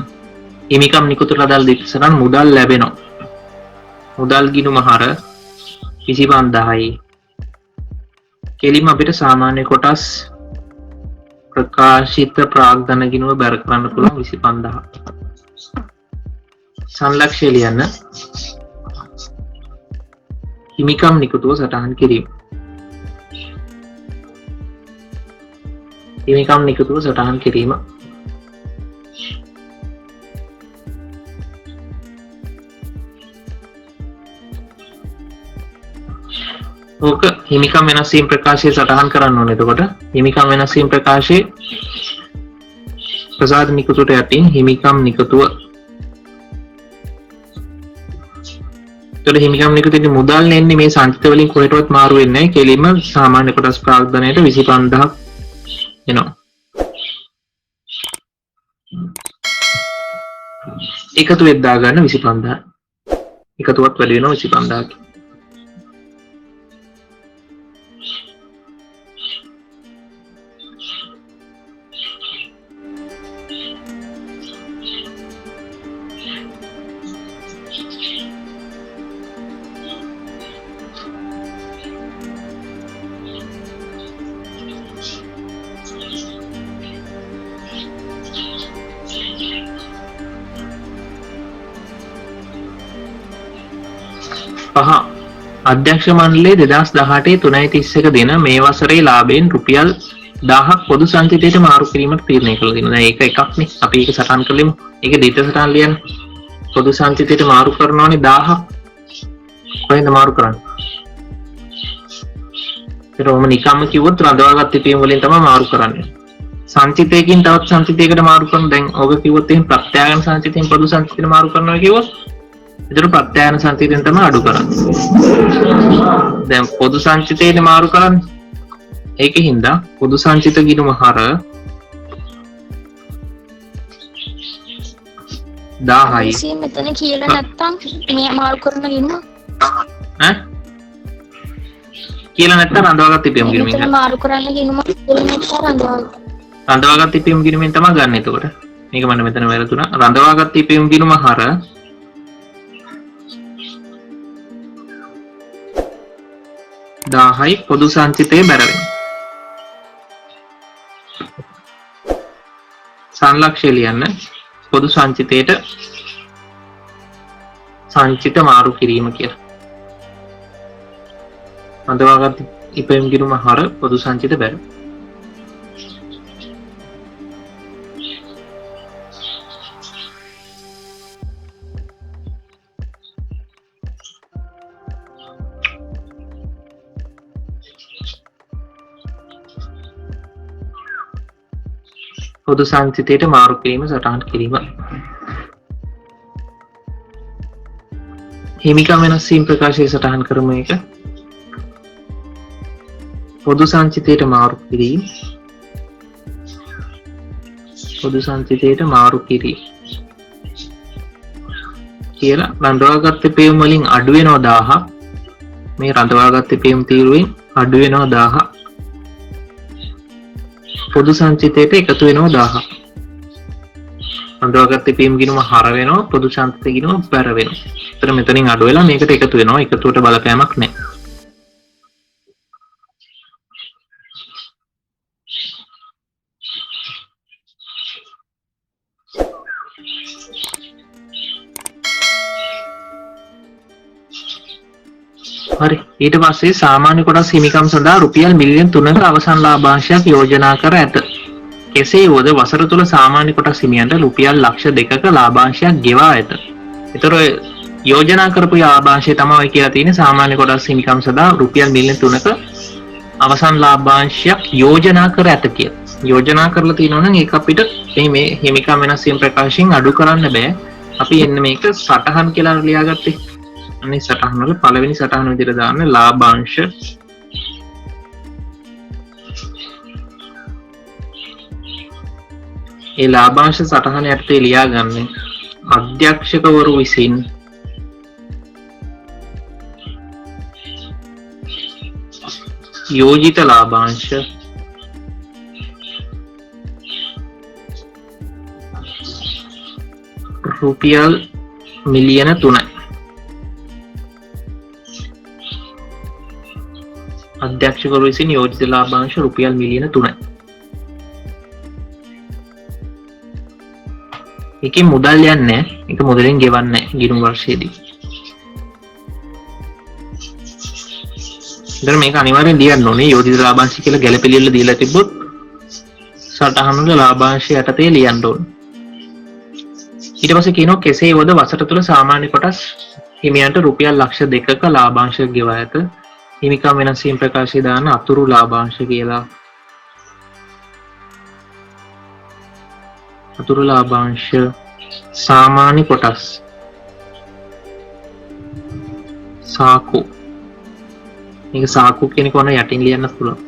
හිමිකම් නිකුතුට අදාළ දිට සටහන් මුදල් ලැබෙනවා. මුදල් ගිණුම හර 25000යි. කෙලින්ම අපිට සාමාන්‍ය කොටස් ප්‍රකාශිත ප්‍රාග්ධන ගිණුම බැර කරන්න පුළුවන් 25000. සංලක්ෂය ලියන්න. හිමිකම් නිකුතුව සටහන් කිරීම. හිමිකම් නිකුතුව සටහන් කිරීම. ඕක හිමිකම් වෙනස් වීම ප්‍රකාශය සටහන් කරන්න ඕනේ. එතකොට හිමිකම් වෙනස් වීම ප්‍රකාශයේ ප්‍රසාද නිකුතට යටින් හිමිකම් නිකුතුව. එතකොට හිමිකම් නිකුතේ මුදල් එන්නේ මේ සංචිත වලින් කොහෙටවත් මාරු වෙන්නේ නැහැ. කෙලින්ම සාමාන්‍ය කොටස් ප්‍රාග්ධනයට 25000ක් එනවා. එකතු වෙද්දා ගන්න 25000. එකතුවත් වැඩි වෙනවා 25000. පහ අධ්‍යක්ෂ මණ්ඩලයේ 2018 3.31 දින මේ වසරේ ලාභයෙන් රුපියල් 1000ක් පොදු සංචිතයට මාරු කිරීමට තීරණය කළා තියෙනවා. දැන් ඒක එකක් නේ. අපි ඒක සටහන් කළෙමු. ඒක දෙක සටහන් ලියන්න. පොදු සංචිතයට මාරු කරනවානේ 1000ක්. කොහෙන්ද මාරු කරන්නේ? ඒක ඔහම නිකම්ම කිව්වොත් රඳවාගත් ඉපීම් වලින් තමයි මාරු කරන්නේ. සංචිතයකින් තවත් සංචිතයකට මාරු කරන දැන් ඔබ කිව්වොත් එහෙනම් ප්‍රත්‍යායන සංචිතයෙන් පොදු සංචිතයට මාරු කරනවා කිව්වොත් ඒතර ප්‍රත්‍යායන සංචිතයෙන් තමයි අඩු කරන්නේ. දැන් පොදු සංචිතයට මාරු කරන්නේ. ඒකෙන්ද පොදු සංචිත ගිණුම හර 10යි. ඉතින් මෙතන කියලා නැත්තම් මේ මාරු කරන ගිණුම ඈ කියලා නැත්තම් රඳවාගත් ඉපීම් ගිණුමින් මෙතන මාරු කරන්න ගිණුම කියලා නැත්තම් රඳවාගත් ඉපීම් ගිණුමින් තමයි ගන්න. එතකොට මේක මම මෙතන වැරදුනා. රඳවාගත් ඉපීම් ගිණුම හර 10යි පොදු සංචිතයේ බැරවෙන. සංලක්ෂය ලියන්න පොදු සංචිතයට සංචිත මාරු කිරීම කියලා. රඳවාගත් ඉපීම් ගිණුම හර පොදු සංචිත බැරව. පොදු සංචිතයට මාරු කිරීම සටහන් කිරීම. හිමිකම් වෙනස් වීම ප්‍රකාශය සටහන් කරමු. එක පොදු සංචිතයට මාරු කිරීම. පොදු සංචිතයට මාරු කිරීම කියලා රඳවාගත් ඉපීම් වලින් අඩු වෙනවා 1000ක්. මේ රඳවාගත් ඉපීම් තීරුවෙන් අඩු වෙනවා 1000ක්. පොදු සංචිතයට එකතු වෙනවා 1000ක්. රඳවාගත් ඉපීම් ගිණුම හර වෙනවා පොදු සංචිත ගිණුම බැර වෙනවා. ඒතර මෙතනින් අඩු වෙලා මේකට එකතු වෙනවා. එකතුවට බලපෑමක් නැහැ. හරි. ඊට පස්සේ සාමාන්‍ය කොටස් හිමිකම් සඳහා රුපියල් මිලියන් 3ක අවසන් ලාභාංශයක් යෝජනා කර ඇත. කෙසේ වුවද වසර තුල සාමාන්‍ය කොටස් හිමියන්ට රුපියල් ලක්ෂ 2ක ලාභාංශයක් ගෙවා ඇත. ඒතර යෝජනා කරපු ලාභාංශය තමයි කියලා තියෙන්නේ සාමාන්‍ය කොටස් හිමිකම් සඳහා රුපියල් මිලියන් 3ක අවසන් ලාභාංශයක් යෝජනා කර ඇත කියලා. යෝජනා කරලා තියෙනවා නම් ඒක අපිට මේ හිමිකම් වෙනස් වීම ප්‍රකාශයෙන් අඩු කරන්න බෑ. අපි එන්න මේක සටහන් කියලා ලියාගත්තේ. අනේ සටහන වල පළවෙනි සටහන විදිහට දාන්න ලාභාංශ ඒ ලාභාංශ සටහන යටතේ ලියාගන්නේ අධ්‍යක්ෂකවරු විසින් යෝජිත ලාභාංශ රුපියල් මිලියන 3යි. අධ්‍යක්ෂකවරු විසින් යෝජිත ලාභාංශ රුපියල් මිලියන 3යි. ඒකේ මුදල් යන්නේ නැහැ. ඒක මුදලෙන් ගෙවන්නේ නැහැ ගිණුම් වර්ෂයේදී. ඉතින් මේක අනිවාර්යෙන් ලියන්න ඕනේ. යෝජිත ලාභාංශ කියලා ගැළපෙලියල දීලා තිබ්බොත් සටහන වල ලාභාංශය යටතේ ලියන්න ඕනේ. ඊට පස්සේ කියනවා කෙසේ වුවද වසර තුල සාමාන්‍ය කොටස් හිමියන්ට රුපියල් ලක්ෂ 2ක ලාභාංශ ගෙවා ඇත. හිමිකම් වෙනස් වීම ප්‍රකාශය දාන අතුරු ලාභාංශ කියලා. අතුරු ලාභාංශ සාමාන්‍ය කොටස් සාකු. මේක සාකු කියන කොන යටින් ලියන්නත් පුළුවන්.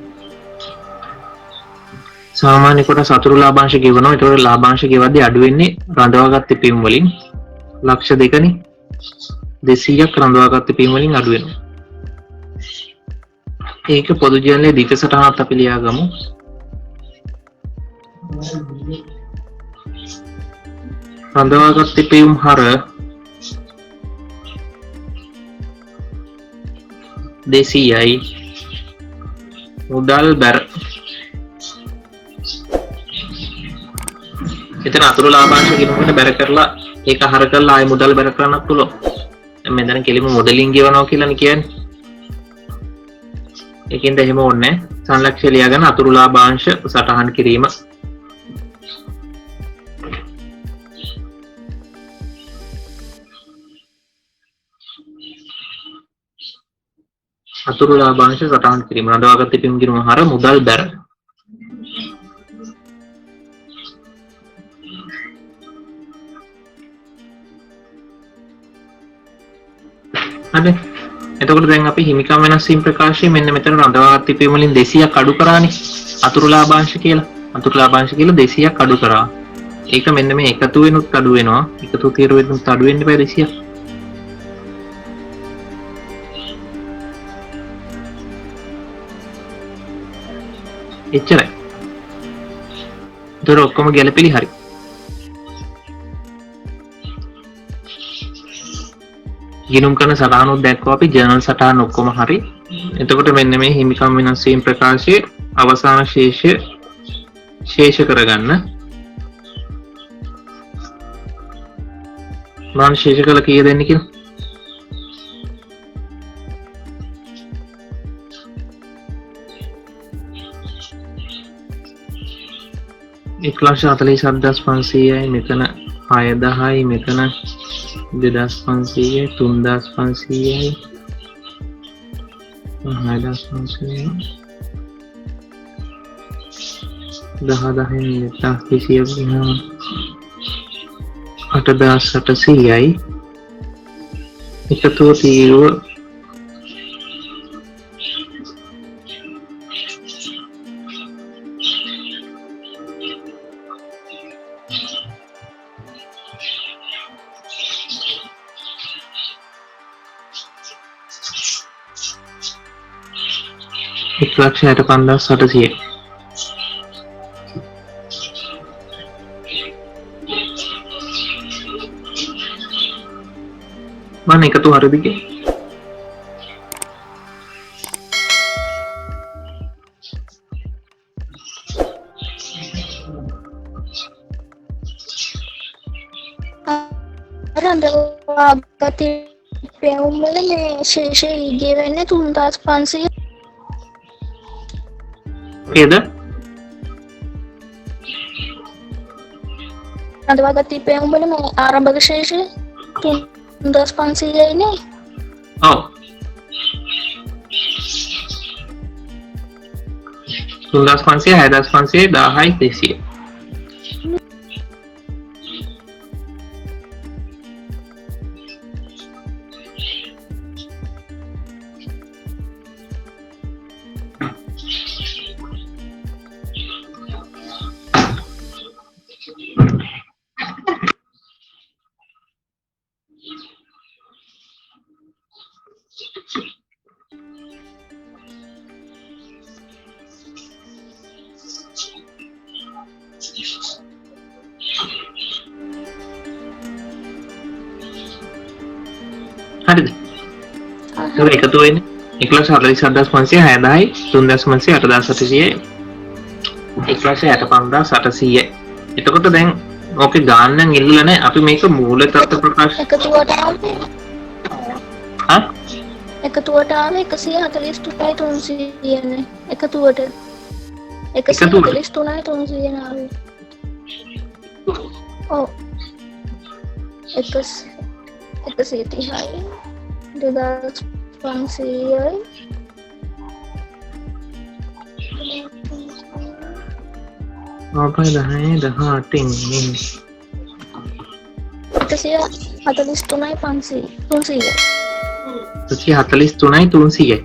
සාමාන්‍ය කොටස් අතුරු ලාභාංශ ගෙවනවා. ඒතකොට ලාභාංශ ගෙවද්දී අඩු වෙන්නේ රඳවාගත් ඉපීම් වලින්. ලක්ෂ දෙකනේ 200ක් රඳවාගත්ත පියුම් වලින් අඩු වෙනවා. ඒක පොදු ජීවනයේ දිග සටහනක් අපි ලියා ගමු. රඳවාගත්ත පියුම් හර 200යි මුදල් බැර. එතන අතුරු ලාභාංශ කිනුකට බැර කරලා ඒක හර කරලා ආයි මුදල් බැර කරන්නත් පුළුවන්. දැන් මෙතන කෙලිම මොඩලින් ගෙවනවා කියලානේ කියන්නේ. ඒකෙන්ද එහෙම ඕනේ නැහැ. සංලක්ෂ්‍ය ලියාගෙන අතුරු ලාභාංශ සටහන් කිරීම. අතුරු ලාභාංශ සටහන් කිරීම. රඳවාගත් පියුම් ගිණුම හර මුදල් බැර. හරි. එතකොට දැන් අපි හිමිකම් වෙනස් වීම ප්‍රකාශය මෙන්න මෙතන රඳවාගත් පියුම් වලින් 200ක් අඩු කරානේ. අතුරු ලාභාංශ කියලා. අතුරු ලාභාංශ කියලා 200ක් අඩු කරා. ඒක මෙන්න මේ එකතු වෙනුත් අඩු වෙනවා. එකතු තීර වෙනුත් අඩු වෙන්න බෑ 200ක්. එච්චරයි. ඒතර ඔක්කොම ගැලපෙලි හරි. ගිණුම් කරන සටහනොත් දැක්කෝ අපි ජර්නල් සටහන ඔක්කොම හරි. එතකොට මෙන්න මේ හිමිකම් වෙනස් වීම ප්‍රකාශයේ අවසාන ශේෂ කරගන්න. මම ශේෂ කළ කීය දෙන්නේ කියලා. 1,47,500යි මෙතන 6,000යි මෙතන 2,500යි 3,500යි 6,500යි 10,000යි 8,800යි එකතුව තීරුව ලක්ෂ 65,800යි. මම එකතු හරිද කියලා රඳවාගත් පියුම් වල මේ ශේෂය ඊගේ වෙන්නේ 3,500 ඒද රඳවාගත් පියුම් වල මේ ආරම්භක ශේෂය 3,500යි නේ. ඔව් 3,500 6,500 10,000යි 200. හරිද? ඒක එකතු වෙන්නේ 1,47,500 6,000යි 3,500 8,800යි 1,65,800යි. එතකොට දැන් ඕකේ ගානක් ඉල්ලලා නැහැ. අපි මේක මූල තත්ත්ව ප්‍රකාශ එකතුවට ආවේ හා එකතුවට ආවේ 143,300 නේ. එකතුවට 143,300 ආවේ. ඔව් 130යි 2,500යි 143,300යි.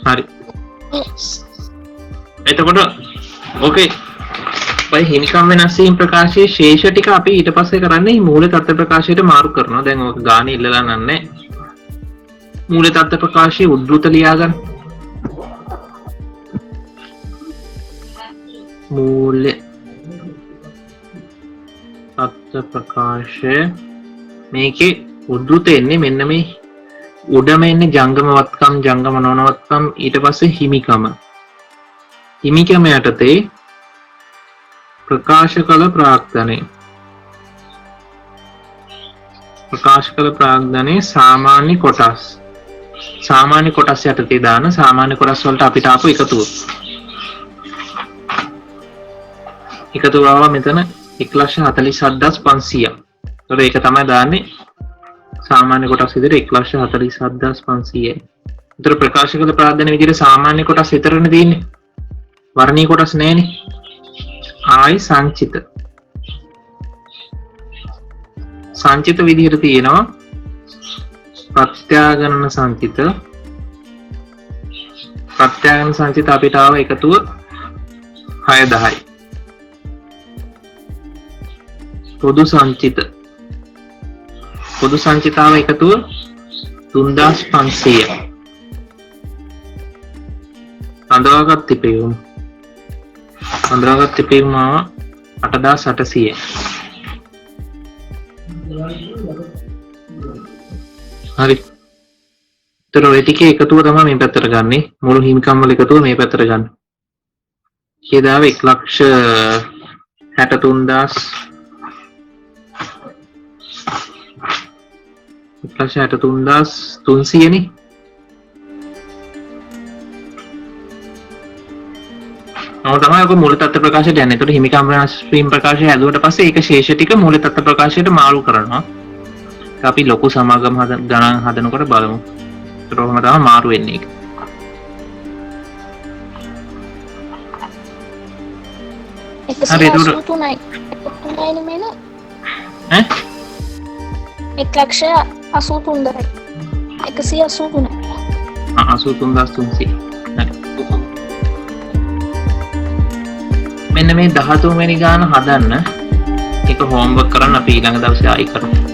හරි. එතකොට ඕකේ ඔය හිමිකම් වෙනස් වීම ප්‍රකාශයේ ශේෂ ටික අපි ඊට පස්සේ කරන්නේ මූල තත්ත්ව ප්‍රකාශයට මාරු කරනවා. දැන් ඔක ගානේ ඉල්ලලා නන්නේ. මූල තත්ත්ව ප්‍රකාශයේ උද්දෘත ලියා ගන්න. මූල තත්ත්ව ප්‍රකාශය මේකේ උද්දෘත එන්නේ මෙන්න මේ උඩම එන්නේ ජංගම වත්කම් ජංගම නොනවත්කම් ඊට පස්සේ හිමිකම. හිමිකම යටතේ ප්‍රකාශ කළ ප්‍රාග්ධනය සාමාන්‍ය කොටස් යටතේ දාන සාමාන්‍ය කොටස් වලට අපිට ආපු එකතුව ආවා මෙතන 1,47,500. ඒතර ඒක තමයි දාන්නේ සාමාන්‍ය කොටස් විදිහට 1,47,500. ඒතර ප්‍රකාශ කළ ප්‍රාග්ධනය විදිහට සාමාන්‍ය කොටස් විතරනේ තියෙන්නේ. වර්ණීය කොටස් නැහැනේ. ආයි සංචිත විදිහට තියෙනවා ප්‍රත්‍යාගණන සංචිත අපිට ආව එකතුව 6,10යි. පොදු සංචිතාව එකතුව 3,500. අඳවාගත් තිපෙවුම් 8,800. හරි. ඒතර ඔය ටිකේ එකතුව තමයි මේ පැත්තට ගන්නෙ. මුළු හිමිකම් වල එකතුව මේ පැත්තට ගන්න. කීදාව 1,63,300 නේ. තමයි ඔක මූල තත්ත්ව ප්‍රකාශයට යන්නේ. ඒතකොට හිමිකම් වෙනස් වීම ප්‍රකාශය හැදුවට පස්සේ ඒක ශේෂ ටික මූල තත්ත්ව ප්‍රකාශයට මාරු කරනවා. අපි ලොකු සමාගම ගණන් හදනකොට බලමු. ඒතර ඔහම තමයි මාරු වෙන්නේ ඒක. හරි ඒතකොට 3යි නෙමෙයි නේද? 1,83,000 183. 83,300. මෙන්න මේ 13 වෙනි ගාන හදන්න. ඒක හෝම්වර්ක් කරන්න අපි ඊළඟ දවසේ ආයි කරමු.